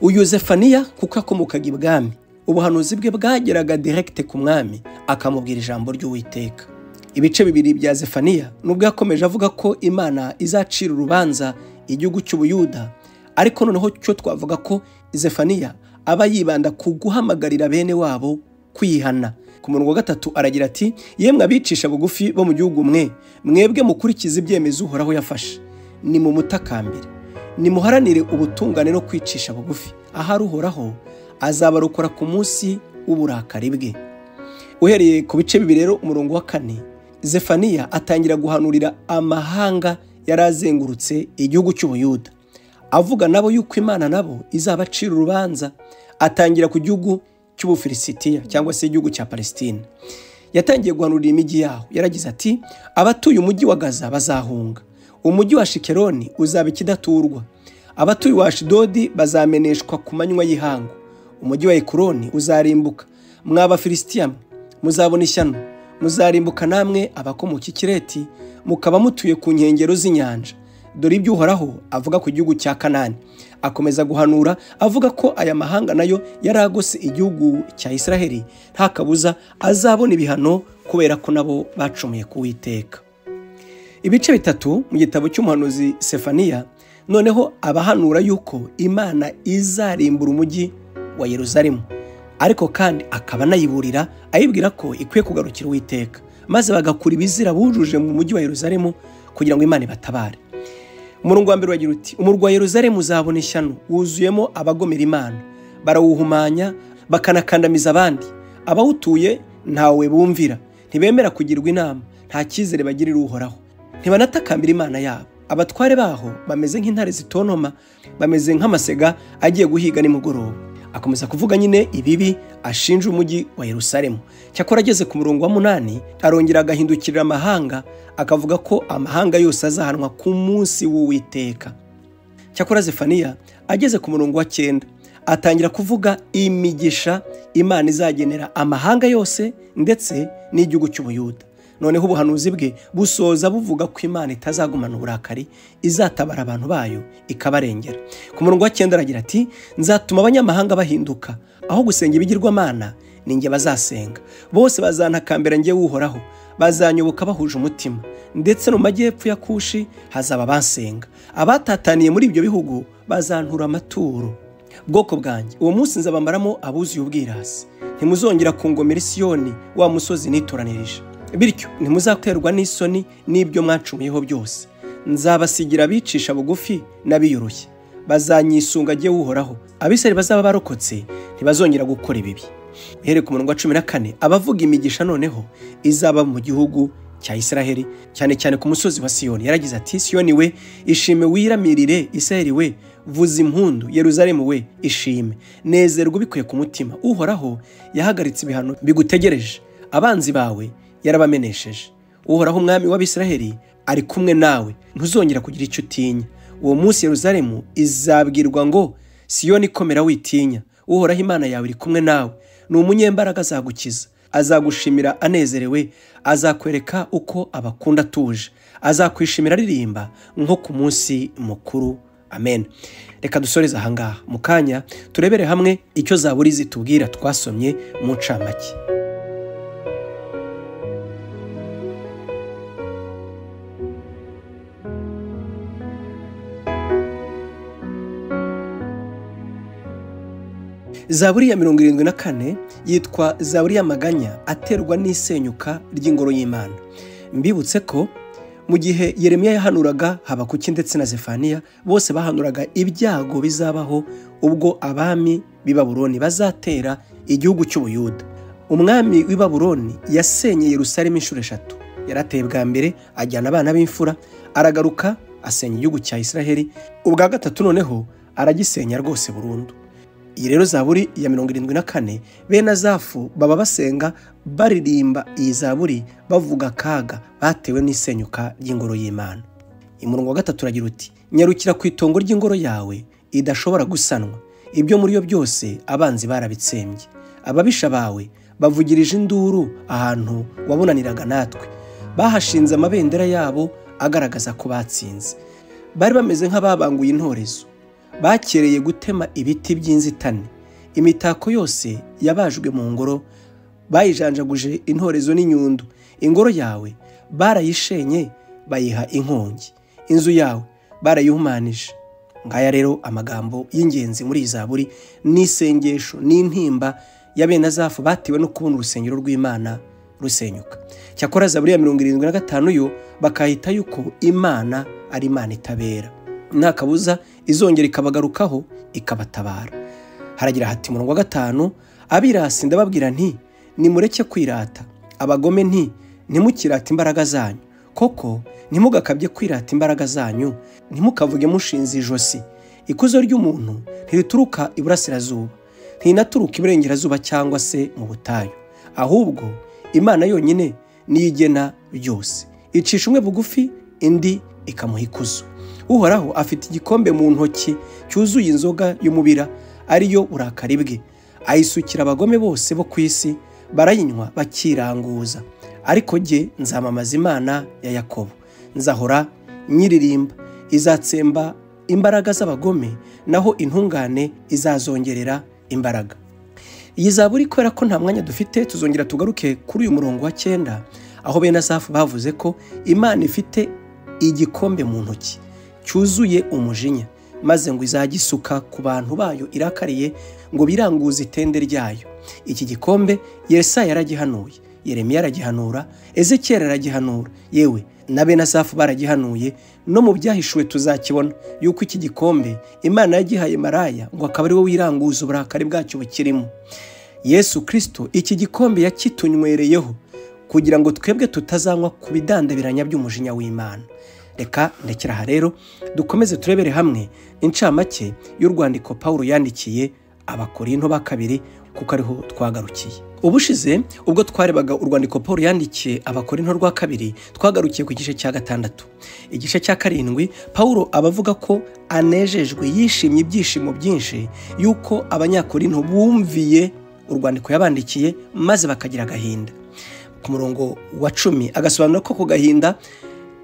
uyu Zefaniya kuko akomokaga ibwami, ubuhanuzi bwe bwageraga direct ku mwami akamubwira ijambo ry'Uwiteka. Ibice bibiri bya Zefaniya nubwo yakomeje avuga ko Imana izacira urubanza igihugu cy'Ubuyuda, ariko noneho cyo twavuga ko Zefaniya aba yibanda ku guhamagarira bene wabo kwihana. Ku murongo wa 3 aragira ati, yemwe abicisha bugufi bo mu gihugu mwebwe mukurikiza ibyemezo Uhoraho yafashe, ni mu mutakambire, ni muharanire ubutungane no kwicisha bugufi, ahari Uhoraho azabarokora ku munsi w'uburakari bwe. Uhereye ku bice bibiri rero umurongo wa 4, Zefaniya atangira guhanurira amahanga yarazengurutse igihugu cy'Ubuyuda, avuga nabo yuko Imana nabo izabacira urubanza. Atangira ku gihugu cy'Ubufilisitiya cyangwa se igihugu cya Palestine. Yatangiye guhanurira imijyi yaho, yaragize ati, abatuye umujyi wa Gaza bazahunga, umujyi wa Shikeroni uzaba ikidaturwa, abatuye wa Ashidodi bazameneshwa ku manywa y'ihangu, umujyi wa Ekuroni uzarimbuka, mw'Abafilisitiya muzabona ishyano, muzarimbuka namwe abakomoka Kireti, mukaba mutuye ku nkengero z'inyanja. Dore ibyo Uhoraho avuga ku gihugu cya Kanani. Akomeza guhanura avuga ko aya mahanga nayo yaragose igihugu cya Israheli, nta kabuza azabona ibihano kubera ko nabo bacumuye ku Uwiteka. Ibice 3 mu gitabo cy'umuhanuzi Zefaniya noneho abahanura yuko Imana izarimbura umujyi wa Yerusalemu, ariko kandi akaba nayiburira ayibwira ko ikwiye kugarukira Uwiteka, maze bagakura ibizira bujuje mu mujyi wa Yerusalemu kugira ngo Imana ibatabare. Umurongo wa 1 wagira uti, umurwa wa Yerusalemu uzabona ishyano, wuzuyemo abagomera Imana, barawuhumanya bakanakandamiza abandi, abawutuye ntawe bumvira, ntibemera kugirwa inama, nta cyizere bagirira Uhoraho, ntibanatakambira Imana yabo. Abatware baho bameze nk'intare zitontoma, bameze nk'amasega agiye guhiga nimugoroba. Akomeza kuvuga nyine ibibi ashinja umujyi wa Yerusalemu. Cyakora ageze ku murongo wa 8 arongera agahindukirira amahanga, akavuga ko amahanga yose azahanwa ku munsi w'Uwiteka. Cyakora Zefaniya ageze ku murongo wa 9 atangira kuvuga imigisha Imana izagenera amahanga yose ndetse n'igihugu cy'Ubuyuda. Noneho ubuhanuzi bwe busoza buvuga ko Imana itazagumana uburakari, izatabara abantu bayo ikabarengera. Ku murongo wa 9 aragira ati, nzatuma abanyamahanga bahinduka, aho gusenga ibigirwamana ninjye bazasenga, bose bazantakambira njye Uhoraho, bazanyoboka bahuje umutima, ndetse no majyepfo ya Kushi hazaba bansenga, abatataniye muri ibyo bihugu bazantura amaturo. Bwoko bwanjye, uwo munsi nzabamaramo abuzuye ubwirasi, ntimuzongera kungomera Siyoni wa musozi nitoranirije, bityo ntimuzaterwa n'isoni n'ibyo mwacumuyeho byose. Nzabasigira abicisha bugufi n'abiyoroshye, bazanyisunga jye Uhoraho, Abisirayeli bazaba barokotse ntibazongera gukora ibibi. Uhereye ku murongo wa 14 abavuga imigisha noneho izaba mu gihugu cya Israheli, cyane cyane ku musozi wa Siyoni. Yaragize ati, Siyoni we ishime wiramirire, Israheli we vuza impundu, Yerusalemu we ishime, nezerwa ubikuye ku mutima. Uhoraho yahagaritse ibihano bigutegereje, abanzi bawe yarabamenesheje. Uhoraho umwami w'Abisiraheli ari kumwe nawe, ntuzongera kugira icyo utinya. Uwo munsi Yerusalemu izabwirwa ngo, Siyoni komera witinya, Uhoraho Imana yawe iri kumwe nawe, ni umunyembaraga azagukiza, azagushimira anezerewe, azakwereka uko abakunda atuje, azakwishimira aririmba nko ku munsi mukuru. Amen. Reka dusoreze ahangaha, mu kanya turebere hamwe icyo Zaburi zitubwira twasomye mu ncamake. Zaburi ya 74 yitwa Zaburi y'amaganya aterwa n'isenyuka ry'ingoro y'Imana. Mbibutse ko mu gihe Yeremiya yahanuraga, Habakuki ndetse na Zefaniya bose bahanuraga ibyago bizabaho ubwo abami b'i Babuloni bazatera igihugu cy'Ubuyuda. Umwami w'i Babuloni yasenye Yerusalemu inshuro 3. Yarateye bwa mbere ajyana abana b'imfura, aragaruka asenya igihugu cya Israheli, ubwa gatatu noneho aragisenya rwose burundu. iyi rero zaburi ya 74 bene Asafu baba basenga baririmba iyi zaburi bavuga akaga batewe n'isenyuka ry'ingoro y'Imana. Umurongo wa 3 uragira uti nyarukira ku itongo ry'ingoro yawe idashobora gusanwa, ibyo muri yo byose abanzi barabitsembye. Ababisha bawe bavugirije induru ahantu wabonaniraga natwe, bahashinze amabendera yabo agaragaza ko batsinze. Bari bameze nk'ababanguye intorezo, bakereye gutema ibiti by'inzitane. Imitako yose yabajwe mu ngoro bayijanjaguje intorezo n'inyundo. Ingoro yawe barayishenye bayiha inkongi, inzu yawe barayuhumanije. Ngaya rero amagambo y'ingenzi muri izaburi n'isengesho n'intimba ya bene Asafu batiwe no kubona urusengero rw'Imana rusenyuka. Cyakora zaburi ya 75 yo bakahita yuko Imana ari Imana itabera, nta kabuza izongera ikabagarukaho ikabatabara. Haragira hati umurongo wa 5, abirasi ndababwira nti nimureke kwirata, abagome nti ntimukirate imbaraga zanyu. Koko ntimugakabye kwirata imbaraga zanyu, ntimukavuge mushinze ijosi. Ikuzo ry'umuntu ntirituruka iburasirazuba, ntinaturuka iburengerazuba cyangwa se mu butayu, ahubwo Imana yonyine niyo igena byose. Icisha umwe bugufi, indi ikamuha ikuzo. Uhoraho afite igikombe mu ntoki cyuzuye inzoga y'umubira, ariyo uburakari bwe. Ayisukira abagome bose bo ku isi, barayinywa bakiranguza. Ariko jye nzamamaza Imana ya Yakobo, nzahora nyiririmba. Izatsemba imbaraga z'abagome, naho intungane izazongerera imbaraga. Iyi zaburi kubera ko nta mwanya dufite, tuzongera tugaruke kuri uyu murongo wa 9 aho bene Asafu bavuze ko Imana ifite igikombe mu ntoki cyuzuye umujinya, maze ngo izagisuka ku bantu bayo irakariye ngo biranguze itende ryayo. Iki gikombe Yesaya yaragihanuye, Yeremiya aragihanura, Ezekiel aragihanura, yewe na bene Asafu baragihanuye. No mu byahishuwe tuzakibona yuko iki gikombe Imana yagihaye Maraya ngo akaba ari we wiranguza uburakari bwacyo bukirimo. Yesu Kristo iki gikombe yakitunywereyeho kugira ngo twebwe tutazanywa ku bidandabiranya by'umujinya w'Imana. Reka ndekera aha rero dukomeze turebere hamwe incamake y'urwandiko Paulo yandikiye Abakorinto ba 2 kuko ariho twagarukiye. Ubushize ubwo twarebaga urwandiko Paulo yandikiye Abakorinto rwa 2 twagarukiye ku gice cya 6. Igice cya 7 Paulo abavuga ko anejejwe yishimye ibyishimo byinshi yuko abanyakorinto bumviye urwandiko yabandikiye maze bakagira agahinda. Ku murongo wa 10 agasobanura ko ku gahinda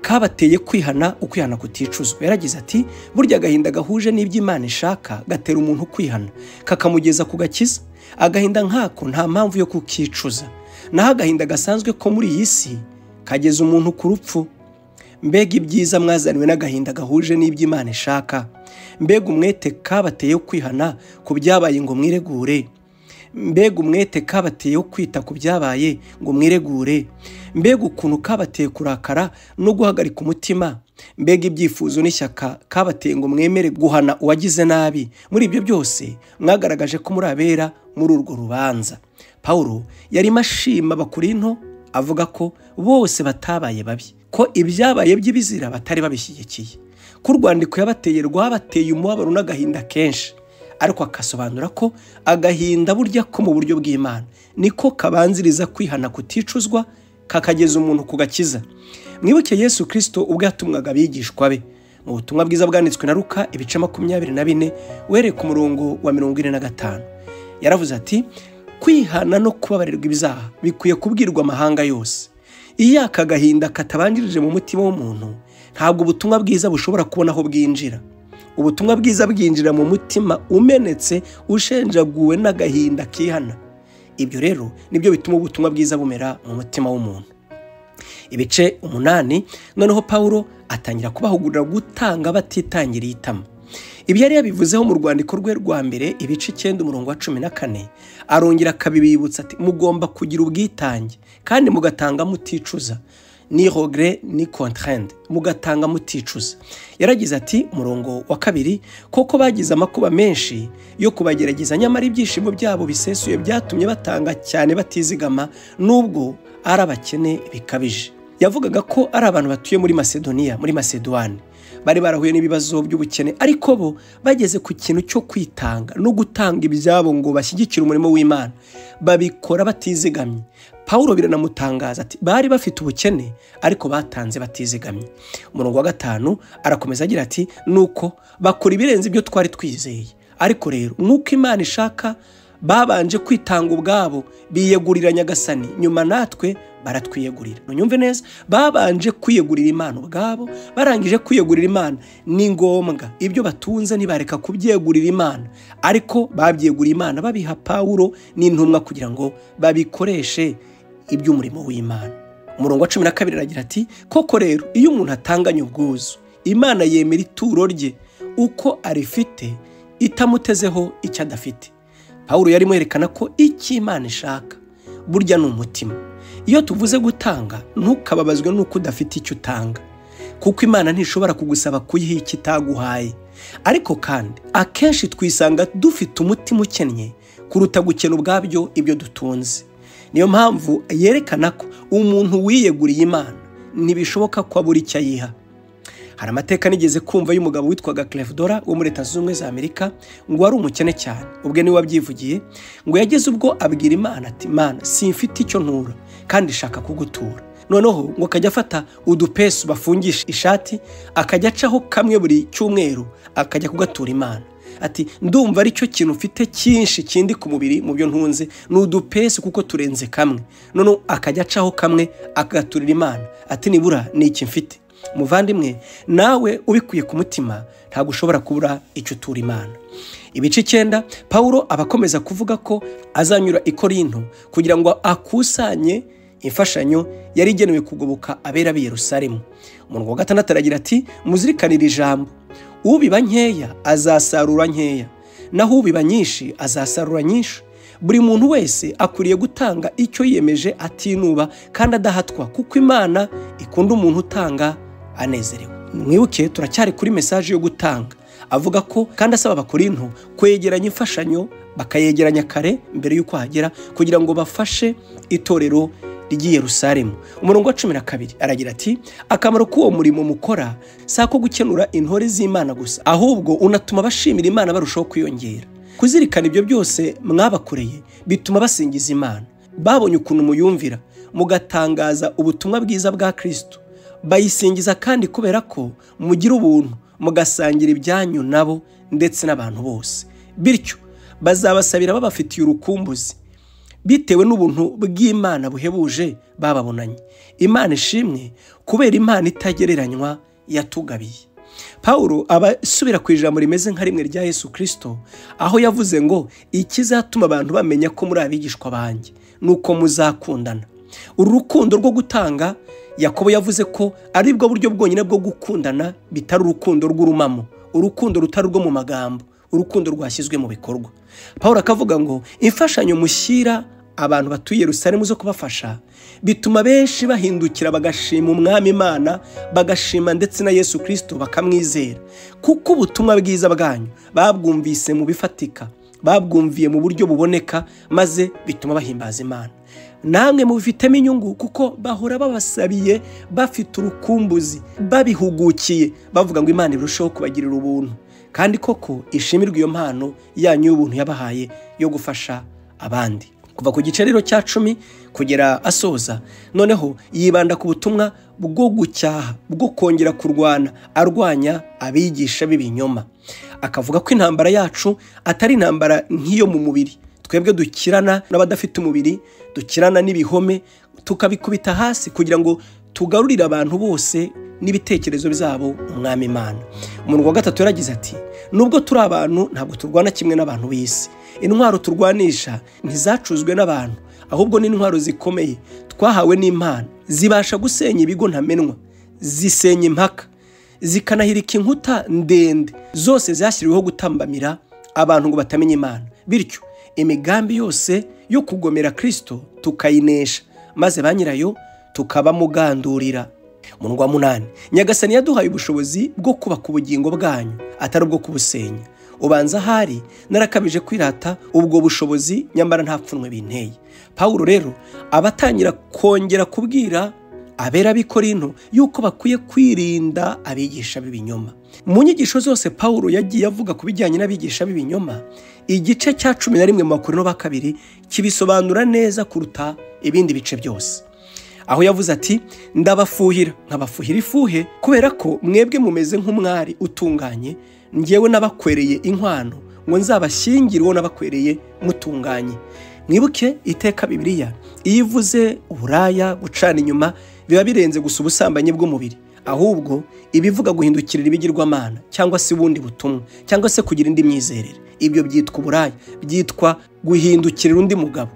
kabateye kwihana, ukwihana kuticuzwa. Yaragize ati burya agahinda gahuje n'iby'Imana ishaka gatera umuntu kwihana kakamugeza ku gakiza. Agahinda nkako nta mpamvu yo kukicuza, naho agahinda gasanzwe ko muri iyi si kageza umuntu ku rupfu. Mbega ibyiza mwazaniwe n'agahinda gahuje n'iby'Imana ishaka! Mbega umwete kabateye kwihana ku byabaye ngo mwiregure! Mbega umwete kabateye kwita ku byabaye ngo mwiregure! Mbega ukuntu kabateye kurakara no guhagarika umutima! Mbega ibyifuzo n'ishyaka kabateye ngo mwemere guhana uwagize nabi! Muri ibyo byose mwagaragaje ko muri abera muri urwo rubanza. Paulo yari mashima Abakorinto avuga ko bose batabaye babi, ko ibyabaye by'ibizira batari babishyigikiye, ko urwandiko yabateye rwabateye umubabaro n'agahinda kenshi. Ariko akasobanura ko agahinda burya ko mu buryo bw'Imana niko kabanziriza kwihana kuticuzwa kakageza umuntu ku gakiza. Mwibuke Yesu Kristo ubwo yatumwaga abigishwa be mu butumwa bwiza bwanditswe na Luka ibice 24 wereye ku murongo wa 45. Yaravuze ati kwihana no kubabarirwa ibizaha bikwiye kubwirwa amahanga yose. Iyo aka gahinda katabanjirije mu mutima w'umuntu, ntabwo ubutumwa bwiza bushobora kubona aho bwinjira. Ubutumwa bwiza bwinjira mu mutima umenetse, ushenjaguwe n'agahinda kihana. Ibyo rero nibyo bituma ubutumwa bwiza bumera mu mutima w'umuntu. Ibice 8 noneho Paulo atangira kubahugurira gutanga batitangiriye itama. Ibi yari yabivuzeho mu rwandiko rwe rwa mbere ibice 9 umurongo wa 14, arongera akabibibutsa ati mugomba kugira ubwitange kandi mugatanga muticuza, ni regret ni contrainte, mugatanga muticuza. Yaragize ati umurongo wa 2, koko bagize amakuba menshi yo kubagerageza, nyamara ibyishimo byabo bisesuye byatumye batanga cyane batizigama nubwo ari abakene bikabije. Yavugaga ko ari abantu batuye muri Macedonia, muri Macedone, bari barahuye n'ibibazo by'ubukene, ariko bo bageze ku kintu cyo kwitanga no gutanga ibyabo ngo bashyigikire umurimo w'Imana, babikora batizigamye. Pawulo biranamutangaza ati bari bafite ubukene ariko batanze batizigamye. Umurongo wa 5 arakomeza agira ati nuko bakora ibirenze ibyo twari twizeye, ariko rero nk'uko Imana ishaka babanje kwitanga ubwabo, biyegurira Nyagasani, nyuma natwe baratwiyegurira. Nunyumve neza, babanje kwiyegurira Imana ubwabo, barangije kwiyegurira Imana ni ngombwa ibyo batunze ntibareka kubyegurira Imana, ariko babyeguriye Imana babiha Pawulo n'intumwa kugira ngo babikoreshe iby'umurimo w'Imana. Umurongo wa 12 aragira ati koko rero iyo umuntu atanganye ubwuzu, Imana yemera ituro rye uko arifite, itamutezeho icyo adafite. Pawulo yarimo yerekana ko icyo Imana ishaka burya ni umutima. Iyo tuvuze gutanga, ntukababazwe nuko udafite icyo utanga, kuko Imana ntishobora kugusaba kuyiha icyo itaguhaye. Ariko kandi akenshi twisanga dufite umutima ukennye kuruta gukena ubwabyo ibyo dutunze. Niyo mpamvu yerekana ko umuntu wiyeguriye Imana ntibishoboka ko abura icyo ayiha. Hari amateka nigeze kumva y'umugabo witwaga Cliff Dora wo muri Leta Zunze Ubumwe za Amerika, ngo wari umukene cyane, ubwe niwe wabyivugiye, ngo yageze ubwo abwira Imana ati Mana, simfite icyo ntura kandi shaka kugutura. Noneho ngo akajya afata udupesu bafungisha ishati, akajya acaho kamwe buri cyumweru akajya kugatura Imana. Ati ndumva ari cyo kintu mfite cyinshi kindi ku mubiri mu byo ntunze, n'udupesi kuko turenze kamwe. Noneho akajya acaho kamwe akagaturira Imana, ati nibura ni iki mfite. Muvandimwe, nawe ubikuye ku mutima ntabwo ushobora kubura icyo utura Imana. Ibice 9 Pawulo abakomeza kuvuga ko azanyura i Korinto kugira ngo akusanye imfashanyo yari igenewe kugoboka abera b'i Yerusalemu. Umurongo wa 6 aragira ati muzirikanire ijambo, ubiba nkeya azasarura nkeya, naho ubiba nyinshi azasarura nyinshi. Buri muntu wese akwiriye gutanga icyo yiyemeje atinuba kandi adahatwa, kuko Imana ikunda umuntu utanga anezerewe. Mwibuke turacyari kuri message yo gutanga, avuga ko kandi asaba Abakorinto kwegeranya imfashanyo, bakayegeranya kare mbere y'uko hagera kugira ngo bafashe itorero ry'i Yerusalemu. Umurongo wa 12 aragira ati akamaro k'uwo murimo mukora sako gukenura intore z'Imana gusa, ahubwo unatuma bashimira Imana barushaho kwiyongera. Kuzirikana ibyo byose mwabakoreye bituma basingiza Imana. Babonye ukuntu muyumvira mugatangaza ubutumwa bwiza bwa Kristo, bayisingiza kandi kubera ko mugira ubuntu mugasangira ibyanyu nabo ndetse n'abantu bose. Bityo bazabasabira babafitiye urukumbuzi bitewe n'ubuntu bw'Imana buhebuje bababonanye. Imana ishimwe kubera Imana itagereranywa yatugabiye. Pawulo abasubira ku ijambo rimeze nka rimwe rya Yesu Kristo, aho yavuze ngo ikizatuma abantu bamenya ko muri abigishwa banjye nuko muzakundana. Uru rukundo rwo gutanga Yakobo yavuze ko ari bwo buryo bwonyine bwo gukundana, bitari urukundo rw'urumamo, urukundo rutari rwo mu magambo, urukundo rwashyizwe mu bikorwa. Pawulo akavuga ngo imfashanyo mushyira abantu batuye Yerusalemu zo kubafasha bituma benshi bahindukira bagashima Umwami Imana, bagashima ndetse na Yesu Kristo bakamwizera, kuko ubutumwa bwiza bwanyu babwumvise mu bifatika, babwumviye mu buryo buboneka, maze bituma bahimbaza Imana. Namwe mubifitemo inyungu kuko bahora babasabiye bafite urukumbuzi, babihugukiye bavuga ngo Imana irushaho kubagirira ubuntu, kandi koko ishimirwa iyo mpano yanyu y'ubuntu yabahaye yo gufasha abandi. Kuva ku gice rero cya 10 kugera asoza, noneho yibanda ku butumwa bwo gucyaha, bwo kongera kurwana arwanya abigisha b'ibinyoma. Akavuga ko intambara yacu atari intambara nk'iyo mu mubiri, twebwe dukirana n'abadafite umubiri, dukirana n'ibihome tukabikubita hasi kugira ngo tugarurire abantu bose n'ibitekerezo byabo Umwami Imana. Umurongo wa 3 yaragize ati nubwo turi abantu ntabwo turwana kimwe n'abantu b'isi. Intwaro turwanisha ntizacuzwe n'abantu, ahubwo ni intwaro zikomeye twahawe n'Imana, zibasha gusenya ibigo ntamenwa, zisenya impaka, zikanahirika inkuta ndende, zose zashyiriweho gutambamira abantu ngo batamenye Imana. Bityo imigambi yose yo kugomera Kristo tukayinesha, maze banyirayo tukabamugandurira. Umurongo wa 8 Nyagasani yaduhaye ubushobozi bwo kubaka ubugingo bwanyu atari ubwo kubusenya. Ubanza hari narakabije kwirata ubwo bushobozi, nyamara nta pfunwe binteye. Pawulo rero abatangira kongera kubwira abera b'i Korinto yuko bakwiye kwirinda abigisha b'ibinyoma. Mu nyigisho zose Pawulo yagiye avuga ku bijyanye n'abigisha b'ibinyoma, igice cya 11 mu Bakorinto ba kabiri kibisobanura neza kuruta ibindi bice byose, aho yavuze ati ndabafuhira nkabafuhira ifuhe kubera ko mwebwe mumeze nk'umwari utunganye, njyewe nabakwereye inkwano ngo nzabashyingire uwo nabakwereye mutunganye. Mwibuke iteka Bibiliya iyo ivuze uburaya, gucana inyuma, biba birenze gusa ubusambanyi bw'umubiri, ahubwo ibivuga guhindukirira ibigirwamana cyangwa se ubundi butumwa cyangwa se kugira indi myizerere. Ibyo byitwa uburaya, byitwa guhindukirira undi mugabo.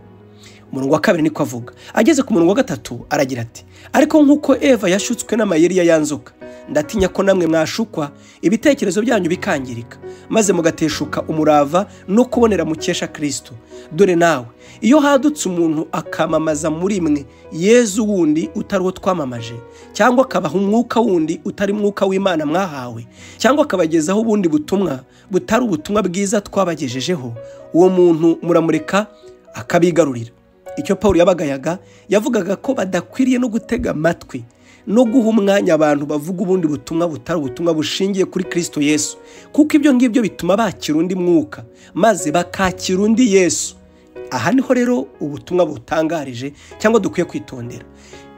Umurongo wa 2 niko avuga. Ageze ku murongo wa 3 aragira ati ariko nk'uko Eva yashutswe n'amayeri ya nzoka, ndatinya ko namwe mwashukwa ibitekerezo byanyu bikangirika, maze mugateshuka umurava no kubonera mukesha Kristo. Dore nawe iyo hadutse umuntu akamamaza muri mwe Yezu wundi utari uwo twamamaje, cyangwa akabaha umwuka wundi utari mwuka w'Imana mwahawe, cyangwa akabagezaho ubundi butumwa butari ubutumwa bwiza twabagejejeho, uwo muntu muramureka akabigarurira. Icyo Pawulo yabagayaga, yavugaga ko badakwiriye no gutega amatwi no guha umwanya abantu bavuga ubundi butumwa butari ubutumwa bushingiye kuri Kristo Yesu, kuko ibyo ngibyo bituma bakira undi mwuka maze bakakira undi Yesu. Aha niho rero ubutumwa butangarije cyangwa dukwiye kwitondera.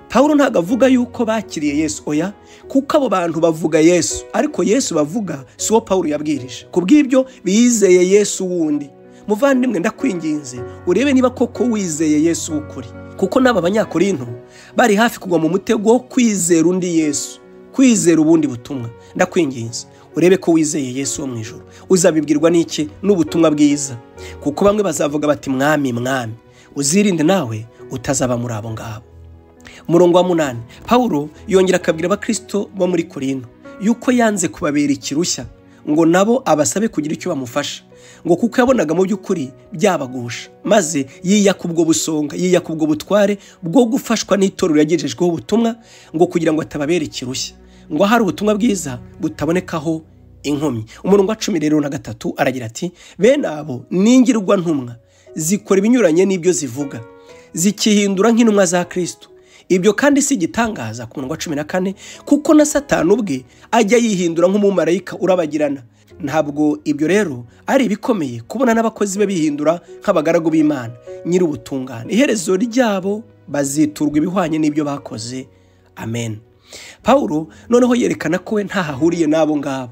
Pawulo ntago avuga yuko bakiriye Yesu, oya, kuko abo bantu bavuga Yesu, ariko Yesu bavuga si uwo Pawulo yabwirije. Kubw'ibyo bizeye Yesu wundi. Muvandimwe ndakwinginze urebe niba koko wizeye Yesu w'ukuri, kuko n'aba Banyakorinto bari hafi kugwa mu mutego wo kwizera undi Yesu, kwizera ubundi butumwa. Ndakwinginze urebe ko wizeye Yesu wo mu ijuru. Uzabibwirwa n'iki? N'ubutumwa bwiza, kuko bamwe bazavuga bati mwami mwami, uzirinde nawe utazaba muri abo ngabo. Umurongo wa 8 Pawulo yongera akabwira abakristo bo muri Korinto yuko yanze kubabera ikirushya ngo nabo abasabe kugira icyo bamufasha, ngo kuko yabonaga mu by'ukuri byabagusha, maze yiyaka ubwo busonga, yiyaka ubwo butware bwo gufashwa n'itorero yagejejweho ubutumwa, ngo kugira ngo atababera ikirushya, ngo hari ubutumwa bwiza butabonekaho inkomyi. Umurongo wa 13 aragira ati bene abo ningirwa ntumwa zikora ibinyuranye n'ibyo zivuga, zikihindura nk'intumwa za Kristo. Ibyo kandi si gitangaza. Ku murongo wa 14 kuko na Satani ubwe ajya yihindura nk'umumarayika urabagirana. Ntabwo ibyo rero ari ibikomeye kubona n'abakozi be bihindura nk'abagaragu b'Imana nyiri ubutungane, iherezo ryabo baziturwa ibihwanye n'ibyo bakoze. Amen. Pawulo noneho yerekana ko we ntahahuriye n'abo ngabo,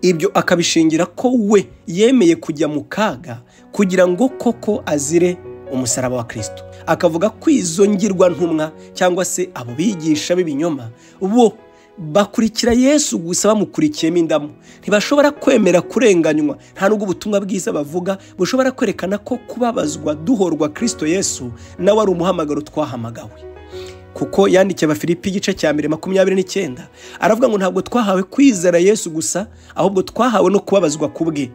ibyo akabishingira ko we yemeye kujya mu kaga kugira ngo koko azire umusaraba wa Kristo. Akavuga ko izo ngirwa ntumwa cyangwa se abo bigisha b'ibinyoma bo bakurikira Yesu gusa bamukurikiyemo indamu, ntibashobora kwemera kurenganywa, nta nubwo ubutumwa bwiza bavuga bushobora kwerekana ko kubabazwa duhorwa Kristo Yesu nawe ari umuhamagaro twahamagawe. Kuko yandikiye Abafilipi igice cya 29 aravuga ngo ntabwo twahawe kwizera Yesu gusa, ahubwo twahawe no kubabazwa kubwe.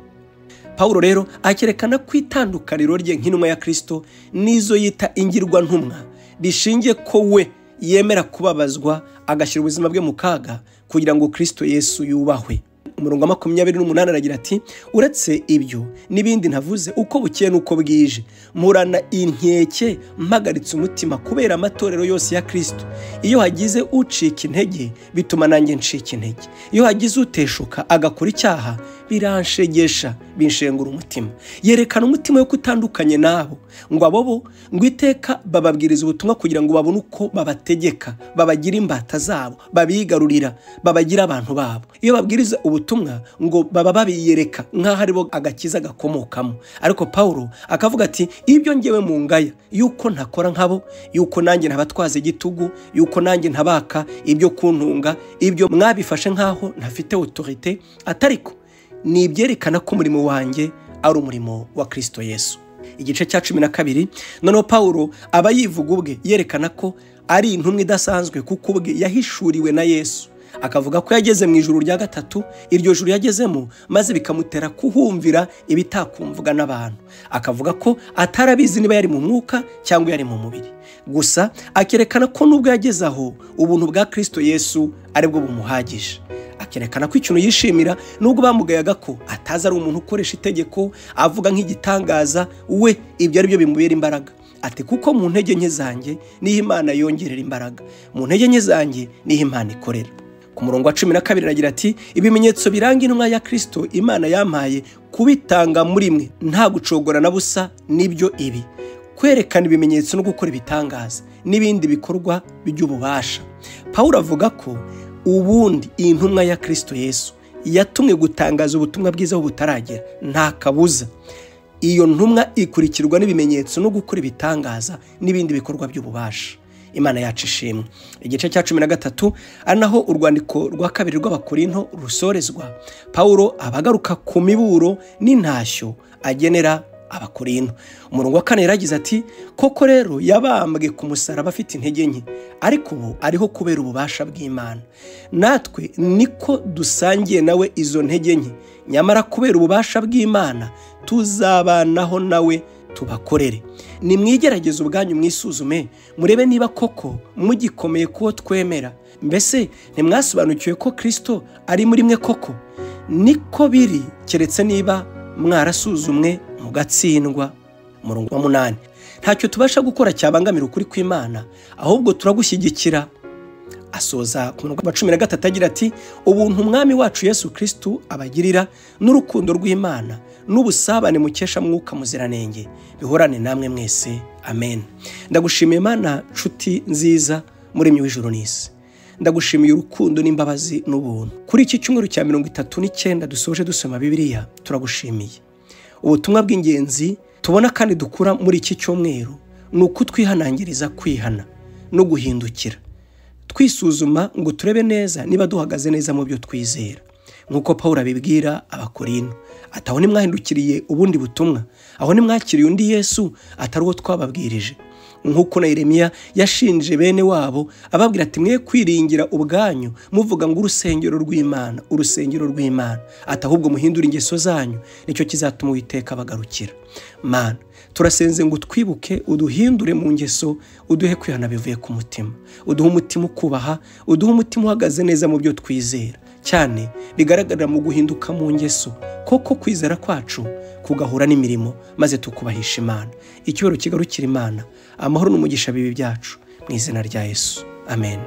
Pawulo rero akerekana ko itandukaniro rye nk'intumwa ya Kristo nizo yita ingirwa ntumwa rishingiye ko we yemera kubabazwa agashyira ubuzima bwe mu kaga kugira ngo Kristo Yesu yubahwe. Umurongo wa 28 aragira ati uretse ibyo n'ibindi ntavuze, uko bukeye nuko bwije murana inkeke mpagaritse umutima kubera amatorero yose ya Kristo. Iyo hagize ucika intege bituma nanjye ncika intege, iyo hagize uteshuka agakora icyaha biranshegesha, binshengura umutima. Yerekana umutima yo kutandukanye nabo, ngo abo ngo iteka bababwiriza ubutumwa kugira ngo babone uko babategeka, babagira imbata zabo, babigarurira, babagira abantu babo. Iyo babwiriza ubutumwa ngo baba babiyereka nk'aho ari bo agakiza gakomokamo. Ariko Pawulo akavuga ati ibyo ngewe mu ngaya yuko ntakora nkabo, yuko nanjye ntabatwaza igitugu, yuko nanjye ntabaka ibyo kuntunga, ibyo mwabifashe nk'aho ntafite autorité, atariko ni ibyerekana ko umurimo wanjye ari umurimo wa Kristo Yesu. Igice cya 12 noneho Pawulo aba yivuga ubwe, yerekana ko ari intumwa idasanzwe kuko ubwe yahishuriwe na Yesu. Akavuga ko yageze mu ijuru rya gatatu, iryo juru yagezemo maze bikamutera kuhumvira ibitakumvuga n'abantu. Akavuga ko atarabizi niba yari mu mwuka cyangwa yari mu mubiri, gusa akerekana ko nubwo yageze aho ubuntu bwa Kristo Yesu aribwo bumuhagije. Akerekana ko ikintu yishimira nubwo bamugayaga ko ataza ari umuntu ukoresha itegeko avuga nk'igitangaza, we ibyo ari byo bimubera imbaraga. ati kuko mu ntege nke zanjye niho Imana yongerera imbaraga, mu ntege nke zanjye niho Imana ikorera. Ku murongo wa 12 aragira ati ibimenyetso biranga intumwa ya Kristo Imana yampaye kubitanga muri mwe nta gucogora na busa, nibyo ibi: kwerekana ibimenyetso no gukora ibitangaza n'ibindi bikorwa by'ububasha. Pawulo avuga ko ubundi iyi ntumwa ya Kristo Yesu yatumwe gutangaza ubutumwa bwiza aho butaragera. Nta kabuza iyo ntumwa ikurikirwa n'ibimenyetso no gukora ibitangaza n'ibindi bikorwa by'ububasha. Imana yacu ishimwe. Igice cya 13 ari naho urwandiko rwa kabiri rw'Abakorinto rusorezwa. Pawulo abagaruka ku miburo n'intashyo agenera Abakorinto. Umurongo wa 4 yaragize ati koko rero yabambwe ku musaraba afite intege nke, ariko ubu ariho kubera ububasha bw'Imana. Natwe niko dusangiye nawe izo ntege nke, nyamara kubera ububasha bw'Imana tuzabanaho nawe tubakorere. Nimwigerageze ubwanyu mwisuzume murebe niba koko mugikomeye kuwo twemera. Mbese ntimwasobanukiwe ko Kristo ari muri mwe koko? Niko biri keretse niba mwarasuzumwe mugatsindwa. Umurongo wa 8 ntacyo tubasha gukora cyabangamira ukuri kw'Imana, ahubwo turagushyigikira. Asoza ku murongo wa 13 agira ati ubuntu Umwami wacu Yesu Kristo abagirira n'urukundo rw'Imana n'ubusabane mukesha Mwuka Muziranenge bihorane namwe mwese. Amen. Ndagushimiye Imana nshuti nziza muremyi w'ijuru n'isi. Ndagushimiye urukundo n'imbabazi n'ubuntu. Kuri iki cyumweru cya 39 dusoje dusoma Bibiliya, turagushimiye. Ubutumwa bw'ingenzi tubona kandi dukura muri iki cyumweru ni uko twihanangiriza kwihana no guhindukira, twisuzuma ngo turebe neza niba duhagaze neza mu byo twizera, nk'uko Pawulo abibwira Abakorinto. Ataho nimwahindukiriye ubundi butumwa, aho nimwakiriye undi Yesu atari uwo twababwirije. Nk'uko na Yeremiya yashinje bene wabo ababwira ati mwe kwiringira ubwanyu muvuga ngo urusengero rw'Imana, atahubwo muhindura ingeso zanyu, nicyo kizatuma Uwiteka abagarukira. Mana, turasenze ngo twibuke uduhindure mu ngeso, uduhe kwihana bivuye ku mutima, uduhe umutima ukubaha, uduhe umutima uhagaze neza mu byo twizera, cyane bigaragarira mu guhinduka mu ngeso, koko kwizera kwacu kugahura n'imirimo, maze tukubahisha Imana. Icyubahiro kigarukira Imana, amahoro n'umugisha bibi byacu mu izina rya Yesu. Amen.